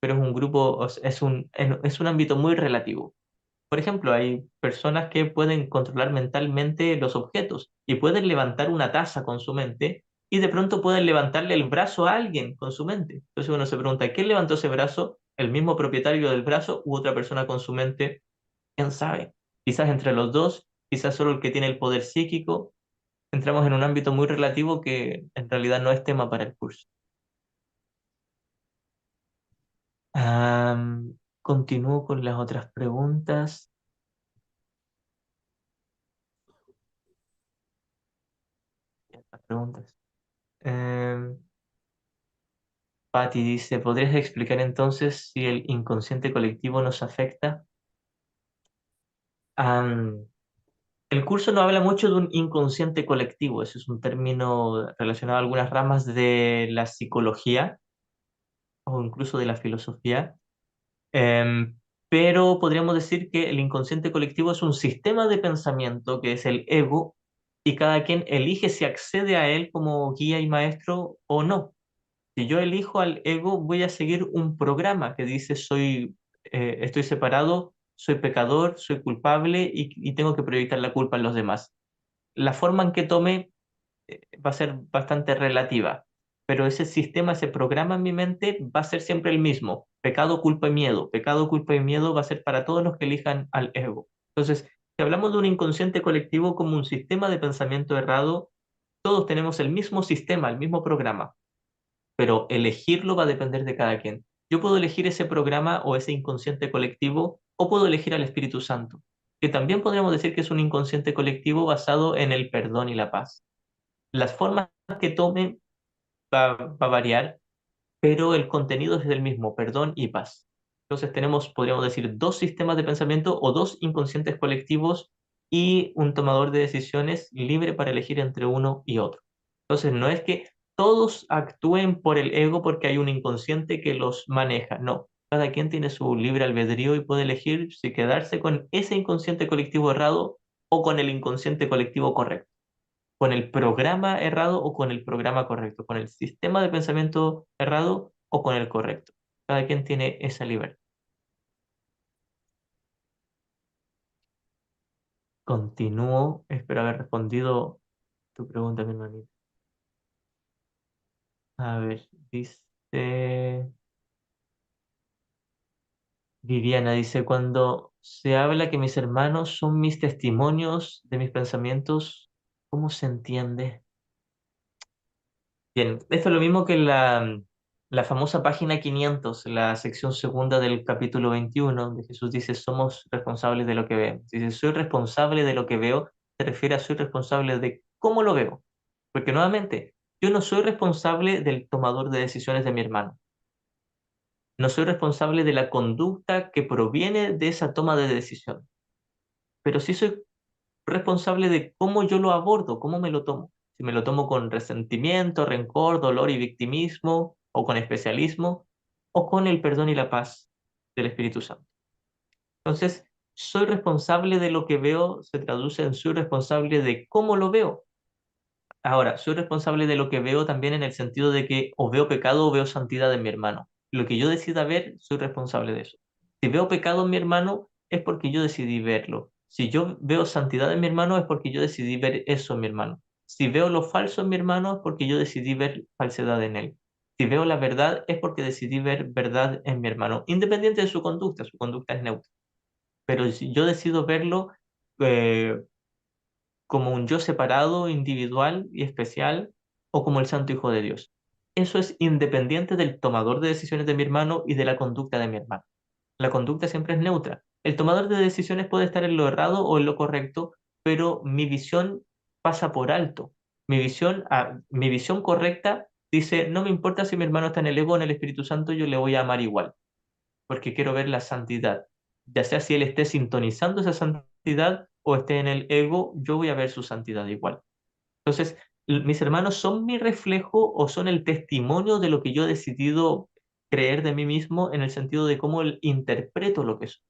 pero es un grupo, es un ámbito muy relativo. Por ejemplo, hay personas que pueden controlar mentalmente los objetos y pueden levantar una taza con su mente y de pronto pueden levantarle el brazo a alguien con su mente. Entonces uno se pregunta, ¿quién levantó ese brazo? ¿El mismo propietario del brazo u otra persona con su mente? ¿Quién sabe? Quizás entre los dos, quizás solo el que tiene el poder psíquico. Entramos en un ámbito muy relativo que en realidad no es tema para el curso. Continúo con las otras preguntas. Las preguntas. Em, Patti dice, ¿podrías explicar entonces si el inconsciente colectivo nos afecta? Am, el curso no habla mucho de un inconsciente colectivo, ese es un término relacionado a algunas ramas de la psicología o incluso de la filosofía. Em, pero podríamos decir que el inconsciente colectivo es un sistema de pensamiento que es el ego y cada quien elige si accede a él como guía y maestro o no. Si yo elijo al ego, voy a seguir un programa que dice estoy separado, soy pecador, soy culpable y tengo que proyectar la culpa en los demás. La forma en que tome va a ser bastante relativa, pero ese sistema, ese programa en mi mente va a ser siempre el mismo. Pecado, culpa y miedo. Pecado, culpa y miedo va a ser para todos los que elijan al ego. Entonces, si hablamos de un inconsciente colectivo como un sistema de pensamiento errado, todos tenemos el mismo sistema, el mismo programa, pero elegirlo va a depender de cada quien. Yo puedo elegir ese programa o ese inconsciente colectivo o puedo elegir al Espíritu Santo, que también podríamos decir que es un inconsciente colectivo basado en el perdón y la paz. Las formas que tome va a variar, pero el contenido es el mismo, perdón y paz. Entonces tenemos, podríamos decir, dos sistemas de pensamiento o dos inconscientes colectivos y un tomador de decisiones libre para elegir entre uno y otro. Entonces no es que todos actúen por el ego porque hay un inconsciente que los maneja, no. Cada quien tiene su libre albedrío y puede elegir si quedarse con ese inconsciente colectivo errado o con el inconsciente colectivo correcto, con el programa errado o con el programa correcto, con el sistema de pensamiento errado o con el correcto. Cada quien tiene esa libertad. Continúo, espero haber respondido tu pregunta, mi hermanito. A ver, dice Viviana, dice, cuando se habla que mis hermanos son mis testimonios de mis pensamientos, ¿cómo se entiende? Bien, esto es lo mismo que la famosa página 500, la sección segunda del capítulo 21, donde Jesús dice, somos responsables de lo que vemos. Dice, soy responsable de lo que veo, se refiere a soy responsable de cómo lo veo. Porque nuevamente, yo no soy responsable del tomador de decisiones de mi hermano. No soy responsable de la conducta que proviene de esa toma de decisión. Pero sí soy responsable de cómo yo lo abordo, cómo me lo tomo. Si me lo tomo con resentimiento, rencor, dolor y victimismo, o con especialismo, o con el perdón y la paz del Espíritu Santo. Entonces, soy responsable de lo que veo se traduce en soy responsable de cómo lo veo. Ahora, soy responsable de lo que veo también en el sentido de que o veo pecado o veo santidad en mi hermano. Lo que yo decida ver, soy responsable de eso. Si veo pecado en mi hermano, es porque yo decidí verlo. Si yo veo santidad en mi hermano, es porque yo decidí ver eso en mi hermano. Si veo lo falso en mi hermano, es porque yo decidí ver falsedad en él. Si veo la verdad, es porque decidí ver verdad en mi hermano, independiente de su conducta es neutra. Pero si yo decido verlo, eh, como un yo separado, individual y especial, o como el Santo Hijo de Dios. Eso es independiente del tomador de decisiones de mi hermano y de la conducta de mi hermano. La conducta siempre es neutra. El tomador de decisiones puede estar en lo errado o en lo correcto, pero mi visión pasa por alto. Mi visión correcta dice, no me importa si mi hermano está en el ego o en el Espíritu Santo, yo le voy a amar igual porque quiero ver la santidad. Ya sea si él esté sintonizando esa santidad o esté en el ego, yo voy a ver su santidad igual. Entonces, mis hermanos son mi reflejo o son el testimonio de lo que yo he decidido creer de mí mismo en el sentido de cómo interpreto lo que son.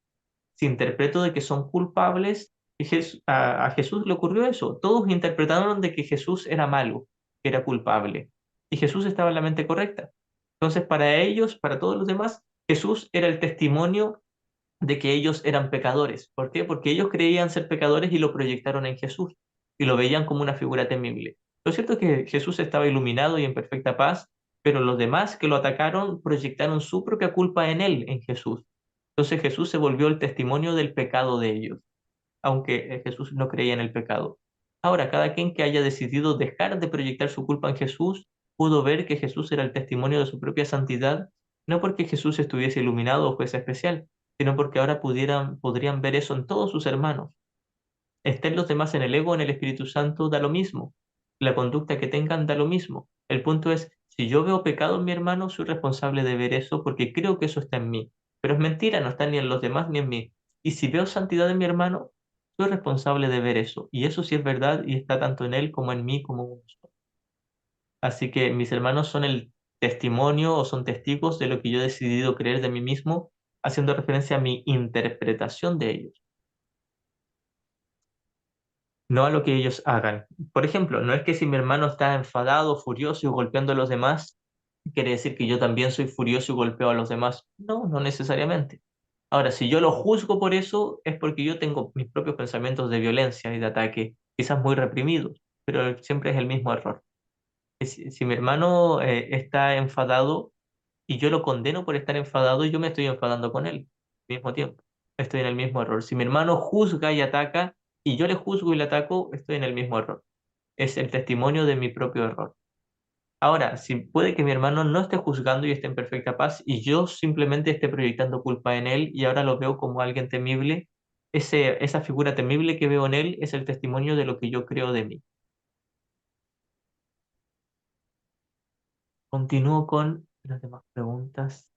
Si interpreto de que son culpables, y a Jesús le ocurrió eso. Todos interpretaron de que Jesús era malo, que era culpable. Y Jesús estaba en la mente correcta. Entonces, para ellos, para todos los demás, Jesús era el testimonio de que ellos eran pecadores. ¿Por qué? Porque ellos creían ser pecadores y lo proyectaron en Jesús y lo veían como una figura temible. Lo cierto es que Jesús estaba iluminado y en perfecta paz, pero los demás que lo atacaron proyectaron su propia culpa en él, en Jesús. Entonces Jesús se volvió el testimonio del pecado de ellos, aunque Jesús no creía en el pecado. Ahora, cada quien que haya decidido dejar de proyectar su culpa en Jesús, pudo ver que Jesús era el testimonio de su propia santidad, no porque Jesús estuviese iluminado o fuese especial, sino porque ahora podrían ver eso en todos sus hermanos. Estén los demás en el ego o en el Espíritu Santo, da lo mismo. La conducta que tengan da lo mismo. El punto es, si yo veo pecado en mi hermano, soy responsable de ver eso porque creo que eso está en mí. Pero es mentira, no está ni en los demás ni en mí. Y si veo santidad en mi hermano, soy responsable de ver eso. Y eso sí es verdad y está tanto en él como en mí como uno solo. Así que mis hermanos son el testimonio o son testigos de lo que yo he decidido creer de mí mismo, haciendo referencia a mi interpretación de ellos, no a lo que ellos hagan. Por ejemplo, no es que si mi hermano está enfadado, furioso y golpeando a los demás, quiere decir que yo también soy furioso y golpeo a los demás. No, no necesariamente. Ahora, si yo lo juzgo por eso, es porque yo tengo mis propios pensamientos de violencia y de ataque, quizás muy reprimidos, pero siempre es el mismo error. Si mi hermano está enfadado y yo lo condeno por estar enfadado, yo me estoy enfadando con él al mismo tiempo. Estoy en el mismo error. Si mi hermano juzga y ataca y yo le juzgo y le ataco, estoy en el mismo error. Es el testimonio de mi propio error. Ahora, si puede que mi hermano no esté juzgando y esté en perfecta paz y yo simplemente esté proyectando culpa en él y ahora lo veo como alguien temible, esa figura temible que veo en él es el testimonio de lo que yo creo de mí. Continúo con las demás preguntas.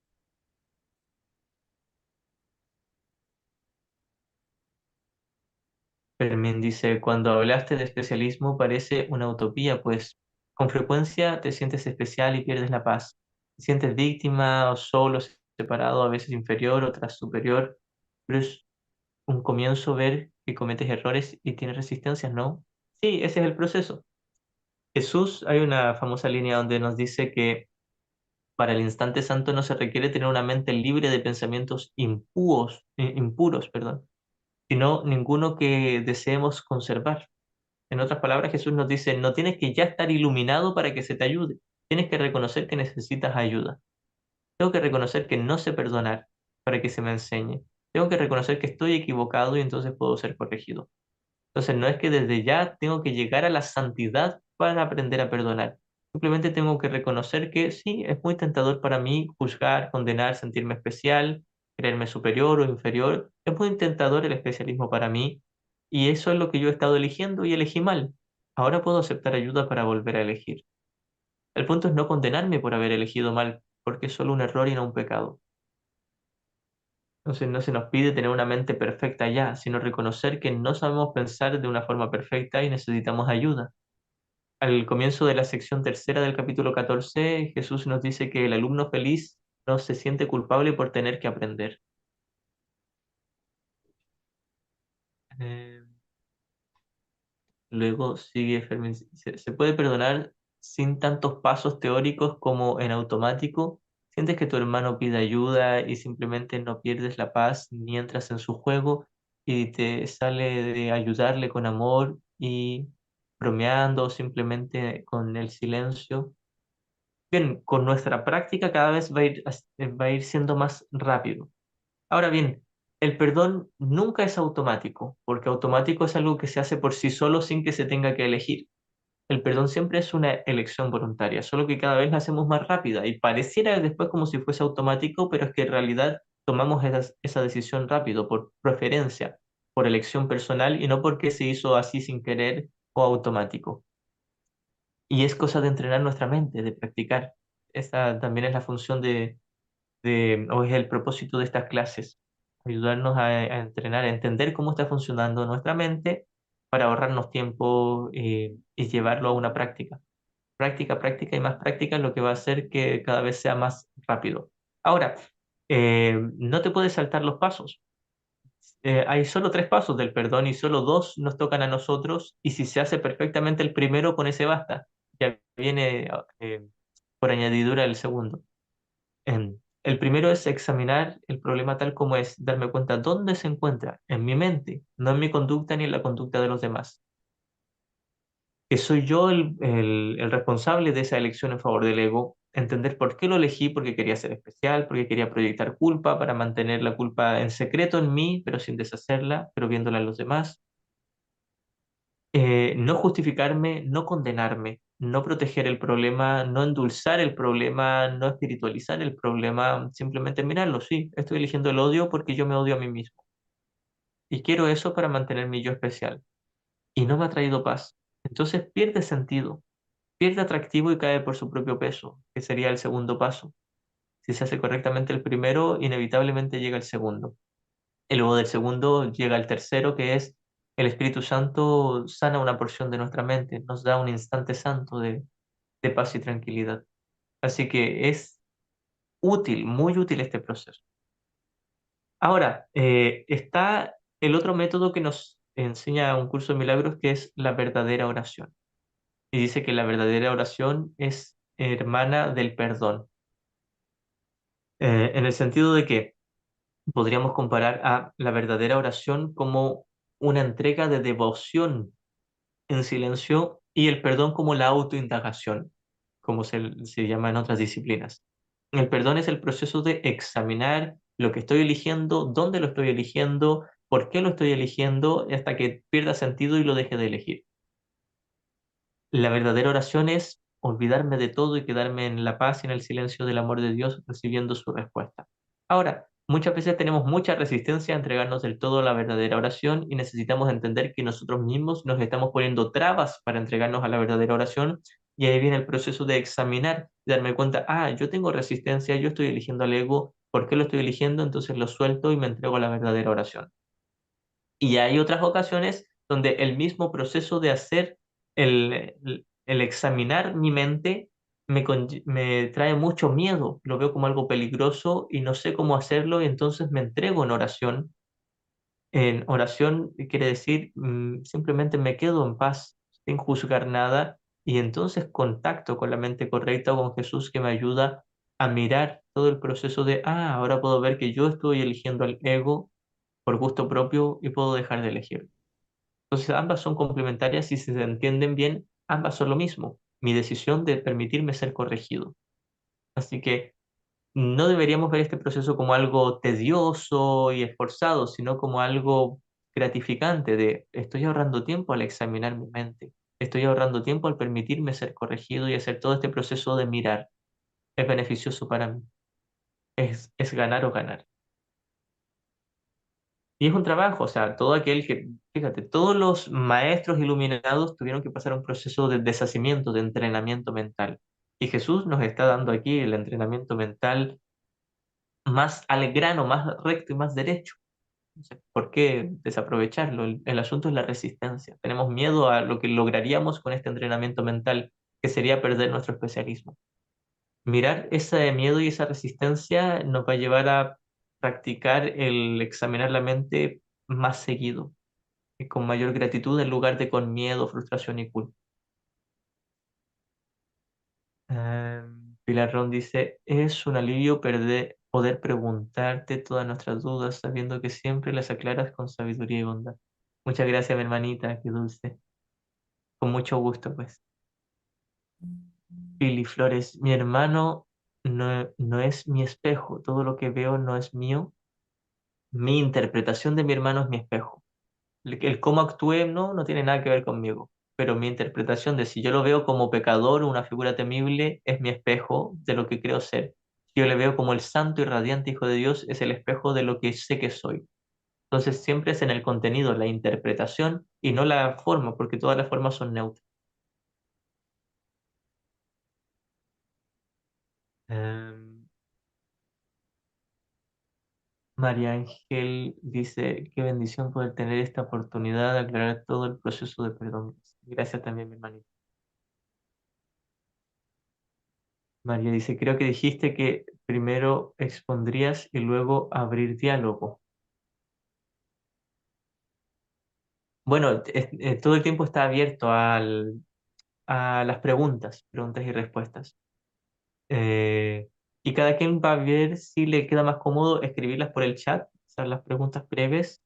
Fermín dice, cuando hablaste de especialismo parece una utopía, pues con frecuencia te sientes especial y pierdes la paz. Te sientes víctima o solo, separado, a veces inferior, otras superior, pero es un comienzo ver que cometes errores y tienes resistencias, ¿no? Sí, ese es el proceso. Jesús, hay una famosa línea donde nos dice que para el instante santo no se requiere tener una mente libre de pensamientos impuros, perdón, sino ninguno que deseemos conservar. En otras palabras, Jesús nos dice, no tienes que ya estar iluminado para que se te ayude. Tienes que reconocer que necesitas ayuda. Tengo que reconocer que no sé perdonar para que se me enseñe. Tengo que reconocer que estoy equivocado y entonces puedo ser corregido. Entonces, no es que desde ya tengo que llegar a la santidad para aprender a perdonar. Simplemente tengo que reconocer que sí, es muy tentador para mí juzgar, condenar, sentirme especial, creerme superior o inferior. Es muy tentador el especialismo para mí y eso es lo que yo he estado eligiendo y elegí mal. Ahora puedo aceptar ayuda para volver a elegir. El punto es no condenarme por haber elegido mal, porque es solo un error y no un pecado. Entonces no se nos pide tener una mente perfecta ya, sino reconocer que no sabemos pensar de una forma perfecta y necesitamos ayuda. Al comienzo de la sección tercera del capítulo 14, Jesús nos dice que el alumno feliz no se siente culpable por tener que aprender. Eh, Luego sigue Fermín. Se puede perdonar sin tantos pasos teóricos como en automático. Sientes que tu hermano pide ayuda y simplemente no pierdes la paz ni entras en su juego y te sale de ayudarle con amor y bromeando o simplemente con el silencio. Bien, con nuestra práctica cada vez va a ir siendo más rápido. Ahora bien, el perdón nunca es automático, porque automático es algo que se hace por sí solo sin que se tenga que elegir. El perdón siempre es una elección voluntaria, solo que cada vez la hacemos más rápida y pareciera después como si fuese automático, pero es que en realidad tomamos esa decisión rápido, por preferencia, por elección personal y no porque se hizo así sin querer o automático. Y es cosa de entrenar nuestra mente, de practicar. Esa también es la función o es el propósito de estas clases, ayudarnos a entrenar, a entender cómo está funcionando nuestra mente para ahorrarnos tiempo y llevarlo a una práctica. Práctica, práctica y más práctica es lo que va a hacer que cada vez sea más rápido. Ahora, no te puedes saltar los pasos. Hay solo tres pasos del perdón y solo dos nos tocan a nosotros y si se hace perfectamente el primero, con ese basta. Ya viene por añadidura el segundo. El primero es examinar el problema tal como es, darme cuenta dónde se encuentra, en mi mente, no en mi conducta ni en la conducta de los demás. Que soy yo el responsable de esa elección en favor del ego, entender por qué lo elegí, porque quería ser especial, porque quería proyectar culpa, para mantener la culpa en secreto en mí, pero sin deshacerla, pero viéndola en los demás. No justificarme, no condenarme, no proteger el problema, no endulzar el problema, no espiritualizar el problema, simplemente mirarlo, sí, estoy eligiendo el odio porque yo me odio a mí mismo. Y quiero eso para mantener mi yo especial. Y no me ha traído paz. Entonces pierde sentido, pierde atractivo y cae por su propio peso, que sería el segundo paso. Si se hace correctamente el primero, inevitablemente llega el segundo. Y luego del segundo llega el tercero, que es el Espíritu Santo sana una porción de nuestra mente, nos da un instante santo de paz y tranquilidad. Así que es útil, muy útil este proceso. Ahora, está el otro método que nos enseña un curso de milagros, que es la verdadera oración. Y dice que la verdadera oración es hermana del perdón, en el sentido de que podríamos comparar a la verdadera oración como una entrega de devoción en silencio y el perdón como la autoindagación, como se llama en otras disciplinas. El perdón es el proceso de examinar lo que estoy eligiendo, dónde lo estoy eligiendo, por qué lo estoy eligiendo, hasta que pierda sentido y lo deje de elegir. La verdadera oración es olvidarme de todo y quedarme en la paz y en el silencio del amor de Dios, recibiendo su respuesta. Ahora, muchas veces tenemos mucha resistencia a entregarnos del todo a la verdadera oración y necesitamos entender que nosotros mismos nos estamos poniendo trabas para entregarnos a la verdadera oración y ahí viene el proceso de examinar y darme cuenta, yo tengo resistencia, yo estoy eligiendo al ego, ¿por qué lo estoy eligiendo? Entonces lo suelto y me entrego a la verdadera oración. Y hay otras ocasiones donde el mismo proceso de hacer el examinar mi mente me trae mucho miedo, lo veo como algo peligroso y no sé cómo hacerlo y entonces me entrego en oración. En oración quiere decir simplemente me quedo en paz sin juzgar nada y entonces contacto con la mente correcta o con Jesús que me ayuda a mirar todo el proceso de, ahora puedo ver que yo estoy eligiendo al ego por gusto propio y puedo dejar de elegir. Entonces ambas son complementarias y si se entienden bien, ambas son lo mismo, mi decisión de permitirme ser corregido. Así que no deberíamos ver este proceso como algo tedioso y esforzado, sino como algo gratificante de estoy ahorrando tiempo al examinar mi mente, estoy ahorrando tiempo al permitirme ser corregido y hacer todo este proceso de mirar. Es beneficioso para mí, es ganar o ganar. Y es un trabajo, o sea, todo aquel que, fíjate, todos los maestros iluminados tuvieron que pasar un proceso de deshacimiento, de entrenamiento mental. Y Jesús nos está dando aquí el entrenamiento mental más al grano, más recto y más derecho. Entonces, ¿por qué desaprovecharlo? El asunto es la resistencia. Tenemos miedo a lo que lograríamos con este entrenamiento mental, que sería perder nuestro especialismo. Mirar ese miedo y esa resistencia nos va a llevar a practicar el examinar la mente más seguido y con mayor gratitud en lugar de con miedo, frustración y culpa. Pilar Ron dice, es un alivio poder preguntarte todas nuestras dudas sabiendo que siempre las aclaras con sabiduría y bondad. Muchas gracias, mi hermanita, qué dulce. Con mucho gusto, pues. Pili Flores, mi hermano no es mi espejo, todo lo que veo no es mío, mi interpretación de mi hermano es mi espejo. El cómo actúe no tiene nada que ver conmigo, pero mi interpretación de si yo lo veo como pecador o una figura temible es mi espejo de lo que creo ser. Si yo le veo como el santo y radiante Hijo de Dios, es el espejo de lo que sé que soy. Entonces siempre es en el contenido, la interpretación y no la forma, porque todas las formas son neutras. Em, María Ángel dice, qué bendición poder tener esta oportunidad de aclarar todo el proceso de perdón. Gracias también, mi hermanito. María dice, creo que dijiste que primero expondrías y luego abrir diálogo. Bueno, todo el tiempo está abierto a las preguntas y respuestas. Eh, y cada quien va a ver si le queda más cómodo escribirlas por el chat, hacer las preguntas breves,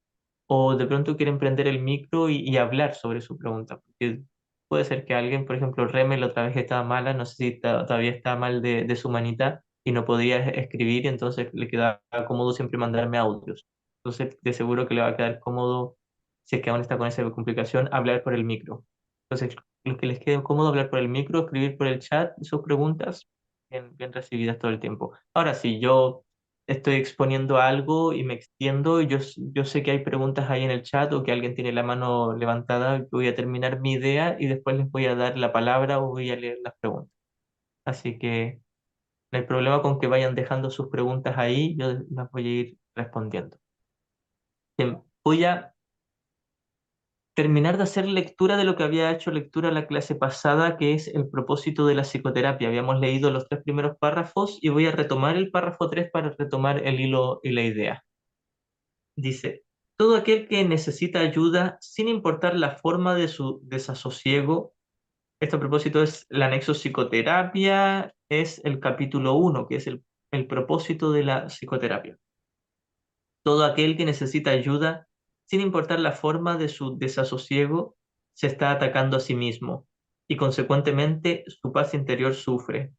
o de pronto quieren prender el micro y hablar sobre su pregunta. Porque puede ser que alguien, por ejemplo, Reme la otra vez estaba mala, no sé si todavía está mal de su manita y no podía escribir, y entonces le quedaba cómodo siempre mandarme audios. Entonces, de seguro que le va a quedar cómodo, si es que aún está con esa complicación, hablar por el micro. Entonces, los que les quede cómodo hablar por el micro, escribir por el chat sus preguntas, bien recibidas todo el tiempo. Ahora, si yo estoy exponiendo algo y me extiendo, y yo sé que hay preguntas ahí en el chat o que alguien tiene la mano levantada, voy a terminar mi idea y después les voy a dar la palabra o voy a leer las preguntas. Así que no hay problema con que vayan dejando sus preguntas ahí, yo las voy a ir respondiendo. Bien, voy a terminar de hacer lectura de lo que había hecho lectura la clase pasada, que es el propósito de la psicoterapia. Habíamos leído los tres primeros párrafos y voy a retomar el párrafo 3 para retomar el hilo y la idea. Dice, todo aquel que necesita ayuda, sin importar la forma de su desasosiego, este a propósito es el anexo psicoterapia, es el capítulo uno, que es el propósito de la psicoterapia. Todo aquel que necesita ayuda, sin importar la forma de su desasosiego, se está atacando a sí mismo y consecuentemente su paz interior sufre.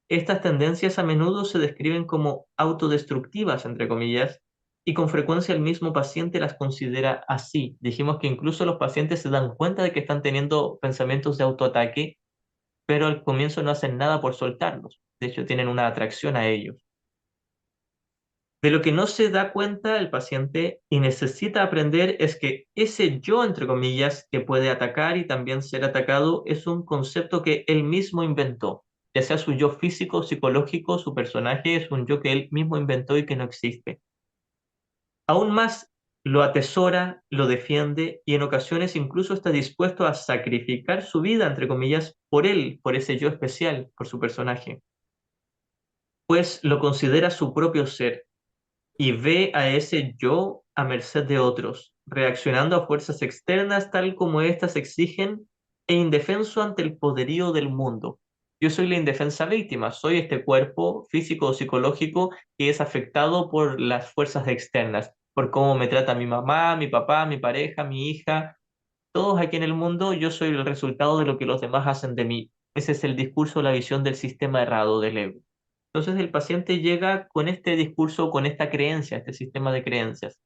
Estas tendencias a menudo se describen como autodestructivas, entre comillas, y con frecuencia el mismo paciente las considera así. Dijimos que incluso los pacientes se dan cuenta de que están teniendo pensamientos de autoataque, pero al comienzo no hacen nada por soltarlos. De hecho, tienen una atracción a ellos. De lo que no se da cuenta el paciente y necesita aprender es que ese yo, entre comillas, que puede atacar y también ser atacado, es un concepto que él mismo inventó. Ya sea su yo físico, psicológico, su personaje es un yo que él mismo inventó y que no existe. Aún más, lo atesora, lo defiende y en ocasiones incluso está dispuesto a sacrificar su vida, entre comillas, por él, por ese yo especial, por su personaje, pues lo considera su propio ser y ve a ese yo a merced de otros, reaccionando a fuerzas externas tal como éstas exigen e indefenso ante el poderío del mundo. Yo soy la indefensa víctima, soy este cuerpo físico o psicológico que es afectado por las fuerzas externas, por cómo me trata mi mamá, mi papá, mi pareja, mi hija, todos aquí en el mundo, yo soy el resultado de lo que los demás hacen de mí. Ese es el discurso, la visión del sistema errado del ego. Entonces el paciente llega con este discurso, con esta creencia, este sistema de creencias.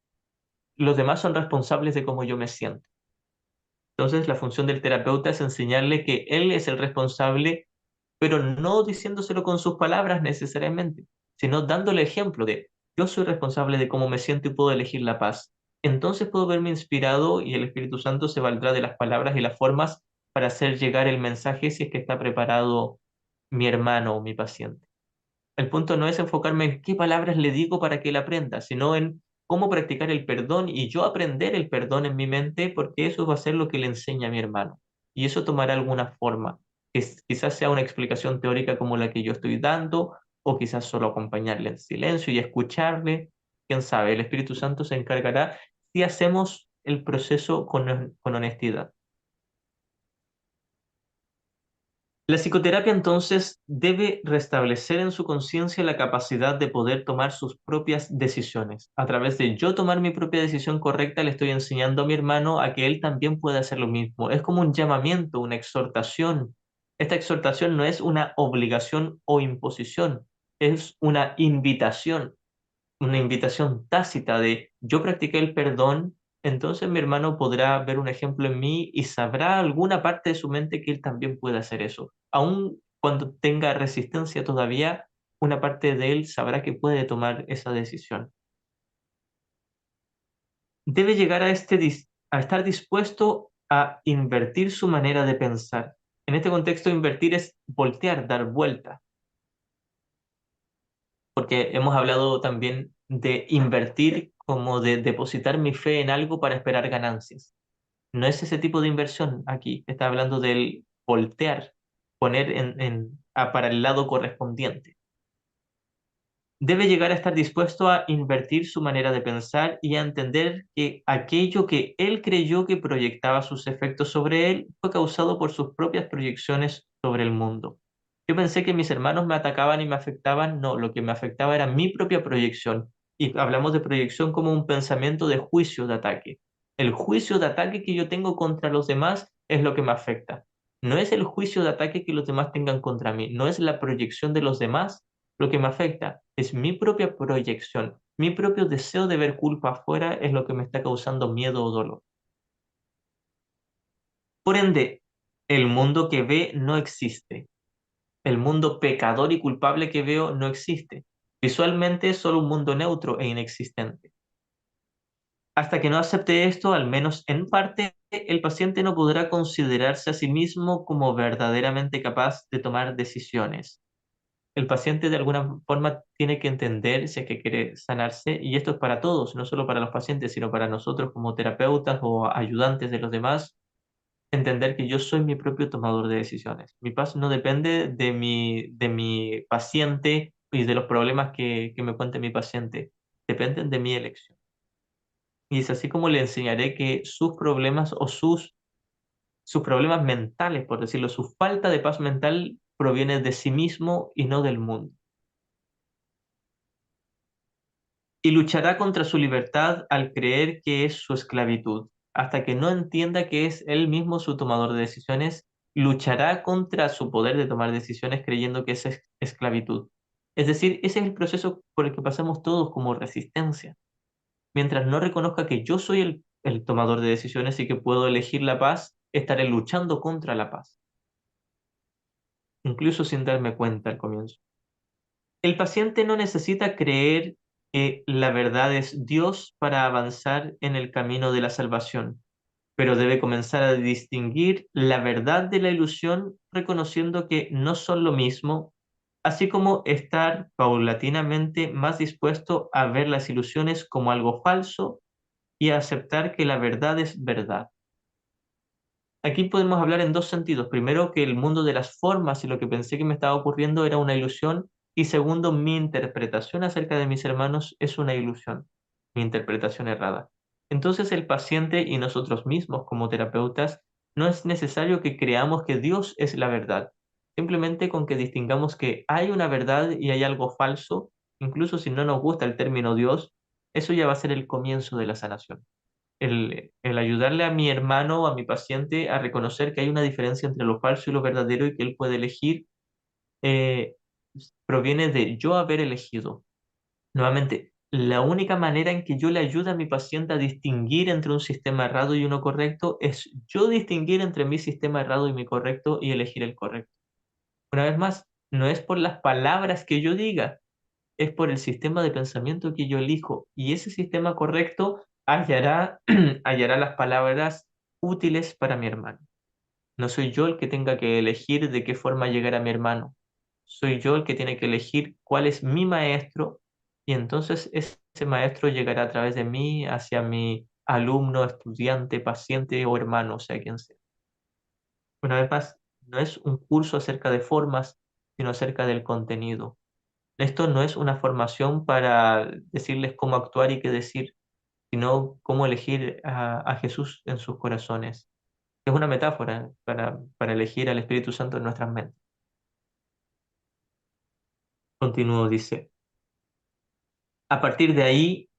Los demás son responsables de cómo yo me siento. Entonces la función del terapeuta es enseñarle que él es el responsable, pero no diciéndoselo con sus palabras necesariamente, sino dándole ejemplo de yo soy responsable de cómo me siento y puedo elegir la paz. Entonces puedo verme inspirado y el Espíritu Santo se valdrá de las palabras y las formas para hacer llegar el mensaje si es que está preparado mi hermano o mi paciente. El punto no es enfocarme en qué palabras le digo para que él aprenda, sino en cómo practicar el perdón y yo aprender el perdón en mi mente, porque eso va a ser lo que le enseña a mi hermano. Y eso tomará alguna forma, que quizás sea una explicación teórica como la que yo estoy dando, o quizás solo acompañarle en silencio y escucharle. Quién sabe, el Espíritu Santo se encargará si hacemos el proceso con honestidad. La psicoterapia entonces debe restablecer en su conciencia la capacidad de poder tomar sus propias decisiones. A través de yo tomar mi propia decisión correcta, le estoy enseñando a mi hermano a que él también puede hacer lo mismo. Es como un llamamiento, una exhortación. Esta exhortación no es una obligación o imposición, es una invitación tácita de yo practiqué el perdón, entonces mi hermano podrá ver un ejemplo en mí y sabrá alguna parte de su mente que él también puede hacer eso. Aun cuando tenga resistencia todavía, una parte de él sabrá que puede tomar esa decisión. Debe llegar a estar dispuesto a invertir su manera de pensar. En este contexto, invertir es voltear, dar vuelta, porque hemos hablado también de invertir como de depositar mi fe en algo para esperar ganancias. No es ese tipo de inversión aquí, está hablando del voltear, poner para el lado correspondiente. Debe llegar a estar dispuesto a invertir su manera de pensar y a entender que aquello que él creyó que proyectaba sus efectos sobre él fue causado por sus propias proyecciones sobre el mundo. Yo pensé que mis hermanos me atacaban y me afectaban, no, lo que me afectaba era mi propia proyección. Y hablamos de proyección como un pensamiento de juicio de ataque. El juicio de ataque que yo tengo contra los demás es lo que me afecta. No es el juicio de ataque que los demás tengan contra mí, no es la proyección de los demás lo que me afecta, es mi propia proyección, mi propio deseo de ver culpa afuera es lo que me está causando miedo o dolor. Por ende, el mundo que ve no existe. El mundo pecador y culpable que veo no existe. Visualmente es solo un mundo neutro e inexistente. Hasta que no acepte esto, al menos en parte, el paciente no podrá considerarse a sí mismo como verdaderamente capaz de tomar decisiones. El paciente de alguna forma tiene que entender si es que quiere sanarse, y esto es para todos, no solo para los pacientes, sino para nosotros como terapeutas o ayudantes de los demás, entender que yo soy mi propio tomador de decisiones. Mi paz no depende de mi paciente y de los problemas que me cuente mi paciente, dependen de mi elección. Y es así como le enseñaré que sus problemas o sus problemas mentales, por decirlo, su falta de paz mental proviene de sí mismo y no del mundo. Y luchará contra su libertad al creer que es su esclavitud. Hasta que no entienda que es él mismo su tomador de decisiones, luchará contra su poder de tomar decisiones creyendo que es esclavitud. Es decir, ese es el proceso por el que pasamos todos como resistencia. Mientras no reconozca que yo soy el tomador de decisiones y que puedo elegir la paz, estaré luchando contra la paz, incluso sin darme cuenta al comienzo. El paciente no necesita creer que la verdad es Dios para avanzar en el camino de la salvación, pero debe comenzar a distinguir la verdad de la ilusión, reconociendo que no son lo mismo, así como estar paulatinamente más dispuesto a ver las ilusiones como algo falso y a aceptar que la verdad es verdad. Aquí podemos hablar en dos sentidos. Primero, que el mundo de las formas y lo que pensé que me estaba ocurriendo era una ilusión. Y segundo, mi interpretación acerca de mis hermanos es una ilusión, mi interpretación errada. Entonces el paciente y nosotros mismos como terapeutas no es necesario que creamos que Dios es la verdad. Simplemente con que distingamos que hay una verdad y hay algo falso, incluso si no nos gusta el término Dios, eso ya va a ser el comienzo de la sanación. El ayudarle a mi hermano o a mi paciente a reconocer que hay una diferencia entre lo falso y lo verdadero y que él puede elegir, eh, proviene de yo haber elegido. Nuevamente, la única manera en que yo le ayude a mi paciente a distinguir entre un sistema errado y uno correcto es yo distinguir entre mi sistema errado y mi correcto y elegir el correcto. Una vez más, no es por las palabras que yo diga, es por el sistema de pensamiento que yo elijo y ese sistema correcto hallará, hallará las palabras útiles para mi hermano. No soy yo el que tenga que elegir de qué forma llegar a mi hermano. Soy yo el que tiene que elegir cuál es mi maestro y entonces ese maestro llegará a través de mí hacia mi alumno, estudiante, paciente o hermano, sea quien sea. Una vez más, no es un curso acerca de formas, sino acerca del contenido. Esto no es una formación para decirles cómo actuar y qué decir. sino cómo elegir a Jesús en sus corazones. Es una metáfora para elegir al Espíritu Santo en nuestras mentes. Continúo, dice, a partir de ahí,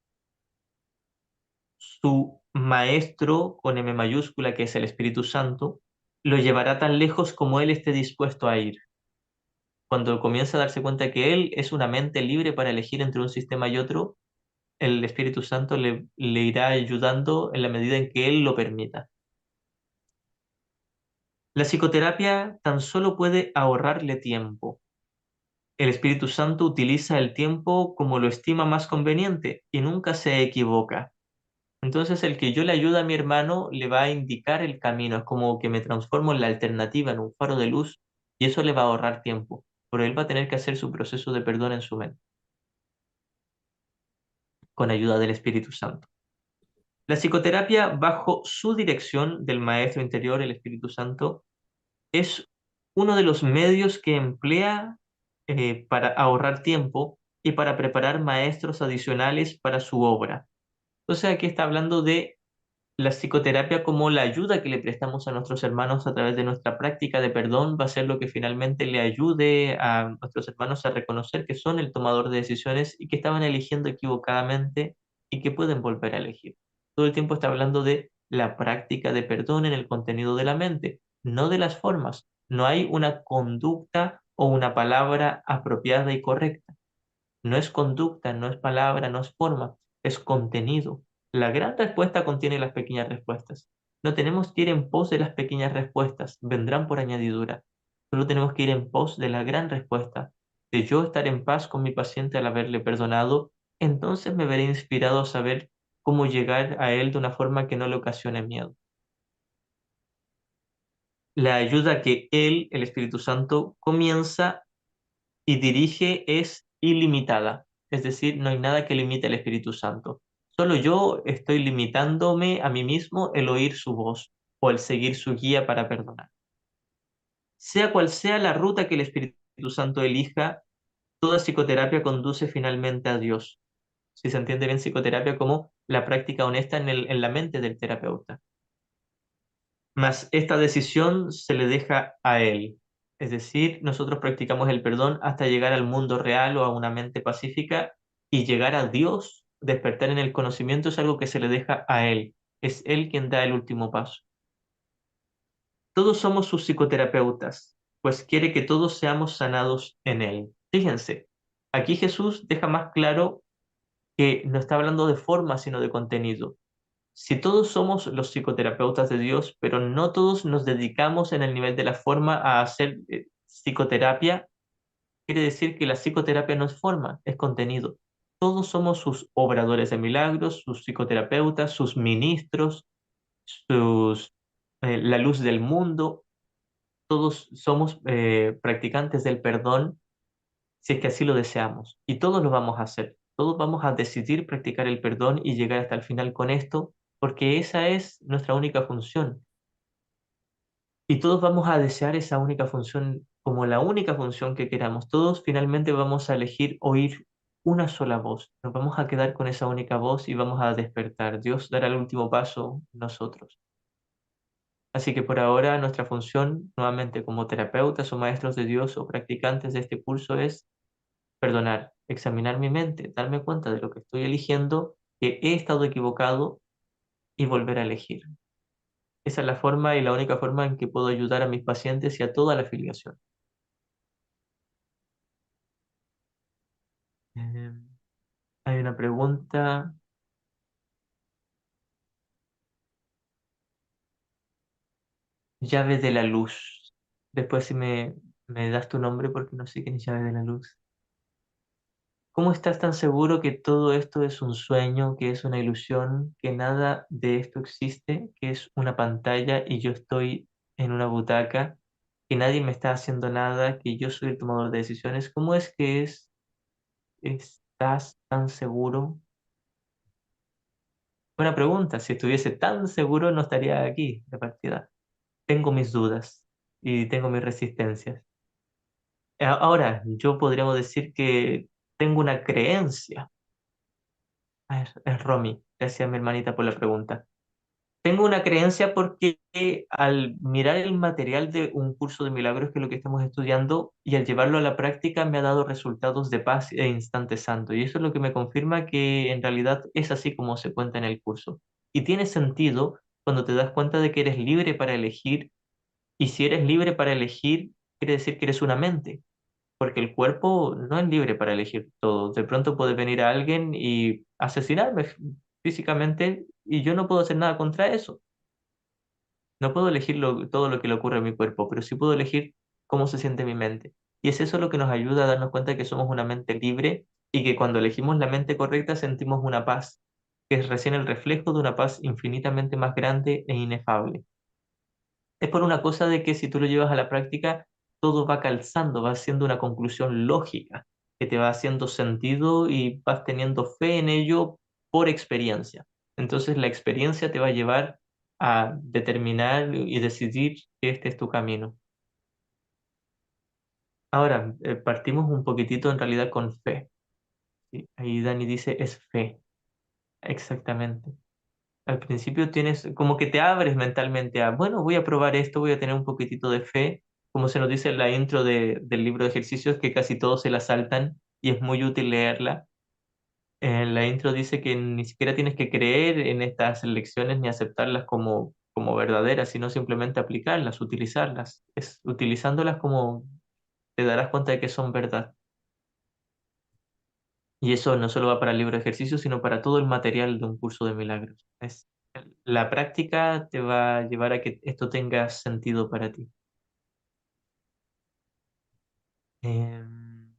su maestro, con M mayúscula, que es el Espíritu Santo, lo llevará tan lejos como él esté dispuesto a ir. Cuando comienza a darse cuenta que él es una mente libre para elegir entre un sistema y otro, el Espíritu Santo le irá ayudando en la medida en que él lo permita. La psicoterapia tan solo puede ahorrarle tiempo. El Espíritu Santo utiliza el tiempo como lo estima más conveniente y nunca se equivoca. Entonces el que yo le ayude a mi hermano le va a indicar el camino, es como que me transformo en la alternativa, en un faro de luz, y eso le va a ahorrar tiempo, pero él va a tener que hacer su proceso de perdón en su mente, con ayuda del Espíritu Santo. La psicoterapia bajo su dirección del maestro interior, el Espíritu Santo, es uno de los medios que emplea para ahorrar tiempo y para preparar maestros adicionales para su obra. Entonces aquí está hablando de la psicoterapia como la ayuda que le prestamos a nuestros hermanos a través de nuestra práctica de perdón va a ser lo que finalmente le ayude a nuestros hermanos a reconocer que son el tomador de decisiones y que estaban eligiendo equivocadamente y que pueden volver a elegir. Todo el tiempo está hablando de la práctica de perdón en el contenido de la mente, no de las formas. No hay una conducta o una palabra apropiada y correcta. No es conducta, no es palabra, no es forma, es contenido. La gran respuesta contiene las pequeñas respuestas. No tenemos que ir en pos de las pequeñas respuestas, vendrán por añadidura. Solo tenemos que ir en pos de la gran respuesta, de yo estar en paz con mi paciente al haberle perdonado, entonces me veré inspirado a saber cómo llegar a él de una forma que no le ocasione miedo. La ayuda que él, el Espíritu Santo, comienza y dirige es ilimitada. Es decir, no hay nada que limite al Espíritu Santo. Solo yo estoy limitándome a mí mismo el oír su voz o el seguir su guía para perdonar. Sea cual sea la ruta que el Espíritu Santo elija, toda psicoterapia conduce finalmente a Dios. Si se entiende bien psicoterapia como la práctica honesta en la mente del terapeuta. Mas esta decisión se le deja a él. Es decir, nosotros practicamos el perdón hasta llegar al mundo real o a una mente pacífica y llegar a Dios, despertar en el conocimiento es algo que se le deja a él. Es él quien da el último paso. Todos somos sus psicoterapeutas, pues quiere que todos seamos sanados en él. Fíjense, aquí Jesús deja más claro que no está hablando de forma, sino de contenido. Si todos somos los psicoterapeutas de Dios, pero no todos nos dedicamos en el nivel de la forma a hacer psicoterapia, quiere decir que la psicoterapia no es forma, es contenido. Todos somos sus obradores de milagros, sus psicoterapeutas, sus ministros, la luz del mundo. Todos somos practicantes del perdón si es que así lo deseamos. Y todos lo vamos a hacer. Todos vamos a decidir practicar el perdón y llegar hasta el final con esto, porque esa es nuestra única función. Y todos vamos a desear esa única función como la única función que queramos. Todos finalmente vamos a elegir oír una sola voz. Nos vamos a quedar con esa única voz y vamos a despertar. Dios dará el último paso nosotros. Así que por ahora nuestra función, nuevamente como terapeutas o maestros de Dios o practicantes de este curso, es perdonar, examinar mi mente, darme cuenta de lo que estoy eligiendo, que he estado equivocado y volver a elegir. Esa es la forma y la única forma en que puedo ayudar a mis pacientes y a toda la afiliación. Eh, Hay una pregunta, llave de la luz. Después si me das tu nombre porque no sé quién es llave de la luz. ¿Cómo estás tan seguro que todo esto es un sueño, que es una ilusión, que nada de esto existe, que es una pantalla y yo estoy en una butaca, que nadie me está haciendo nada, que yo soy el tomador de decisiones? ¿Cómo es que estás tan seguro? Buena pregunta. Si estuviese tan seguro no estaría aquí de partida. Tengo mis dudas y tengo mis resistencias. Ahora, yo podríamos decir que tengo una creencia. Es Romy. Gracias, mi hermanita, por la pregunta. Tengo una creencia porque al mirar el material de un curso de milagros, que es lo que estamos estudiando, y al llevarlo a la práctica me ha dado resultados de paz e instante santo. Y eso es lo que me confirma que en realidad es así como se cuenta en el curso. Y tiene sentido cuando te das cuenta de que eres libre para elegir, y si eres libre para elegir, quiere decir que eres una mente, porque el cuerpo no es libre para elegir todo. De pronto puede venir a alguien y asesinarme físicamente y yo no puedo hacer nada contra eso. No puedo elegir todo lo que le ocurre a mi cuerpo, pero sí puedo elegir cómo se siente mi mente. Y es eso lo que nos ayuda a darnos cuenta que somos una mente libre y que cuando elegimos la mente correcta sentimos una paz, que es recién el reflejo de una paz infinitamente más grande e inefable. Es por una cosa de que si tú lo llevas a la práctica, todo va calzando, va siendo una conclusión lógica, que te va haciendo sentido y vas teniendo fe en ello por experiencia. Entonces la experiencia te va a llevar a determinar y decidir que este es tu camino. Ahora, partimos un poquitito en realidad con fe. ¿Sí? Ahí Dani dice, es fe, exactamente. Al principio tienes como que te abres mentalmente a, bueno, voy a probar esto, voy a tener un poquitito de fe, como se nos dice en la intro del libro de ejercicios, que casi todos se la saltan y es muy útil leerla. En la intro dice que ni siquiera tienes que creer en estas lecciones ni aceptarlas como verdaderas, sino simplemente aplicarlas, utilizarlas. Es utilizándolas como te darás cuenta de que son verdad. Y eso no solo va para el libro de ejercicios, sino para todo el material de un curso de milagros. La práctica te va a llevar a que esto tenga sentido para ti. Em,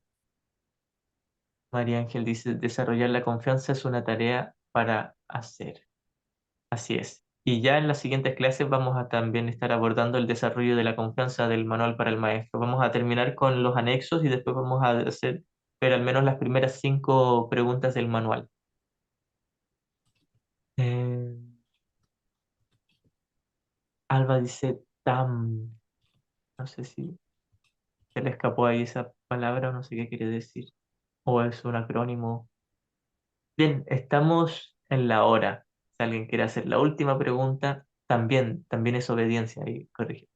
María Ángel dice, desarrollar la confianza es una tarea para hacer. Así es. Y ya en las siguientes clases vamos a también estar abordando el desarrollo de la confianza del manual para el maestro. Vamos a terminar con los anexos y después vamos a hacer ver al menos las primeras 5 preguntas del manual. Em, Alba dice TAM. No sé si se le escapó ahí esa palabra o no sé qué quiere decir. O es un acrónimo. Bien, estamos en la hora. Si alguien quiere hacer la última pregunta, también es obediencia, ahí corrige.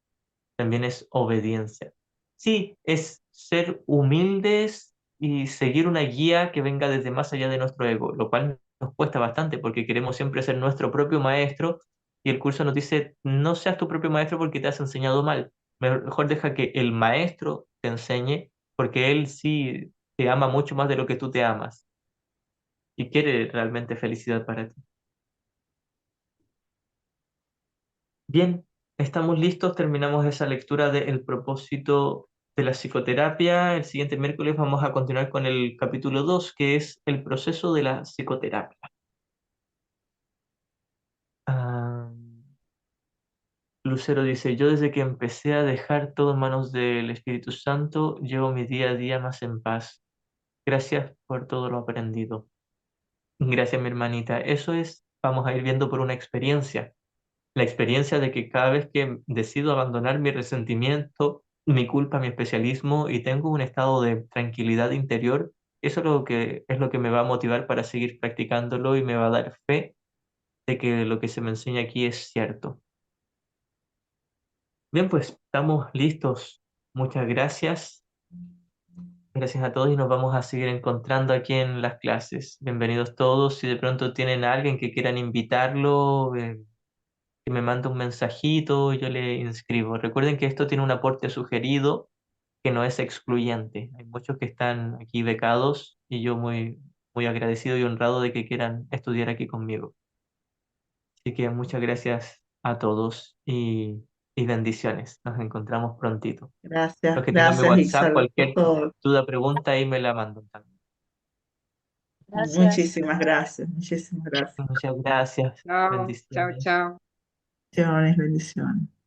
También es obediencia. Sí, es ser humildes y seguir una guía que venga desde más allá de nuestro ego, lo cual nos cuesta bastante porque queremos siempre ser nuestro propio maestro y el curso nos dice, no seas tu propio maestro porque te has enseñado mal. Mejor deja que el maestro te enseñe porque él sí te ama mucho más de lo que tú te amas y quiere realmente felicidad para ti. Bien, estamos listos, terminamos esa lectura del propósito de la psicoterapia. El siguiente miércoles vamos a continuar con el capítulo 2, que es el proceso de la psicoterapia. Ah, Lucero dice, yo desde que empecé a dejar todo en manos del Espíritu Santo, llevo mi día a día más en paz. Gracias por todo lo aprendido. Gracias, mi hermanita. Eso es, vamos a ir viendo por una experiencia. La experiencia de que cada vez que decido abandonar mi resentimiento, mi culpa, mi especialismo y tengo un estado de tranquilidad interior, eso es lo que me va a motivar para seguir practicándolo y me va a dar fe de que lo que se me enseña aquí es cierto. Bien, pues estamos listos. Muchas gracias. Gracias a todos y nos vamos a seguir encontrando aquí en las clases. Bienvenidos todos. Si de pronto tienen a alguien que quieran invitarlo, que me manda un mensajito, yo le inscribo. Recuerden que esto tiene un aporte sugerido que no es excluyente. Hay muchos que están aquí becados y yo muy agradecido y honrado de que quieran estudiar aquí conmigo. Así que muchas gracias a todos y bendiciones. Nos encontramos prontito. Los Gracias, que tengan mi gracias WhatsApp, Isabel por cualquier todo. duda, pregunta, ahí me la mandan también. Gracias. Muchísimas gracias, muchísimas gracias. Muchas gracias. Chao, chao, Bendiciones. chao. Bendiciones, bendiciones.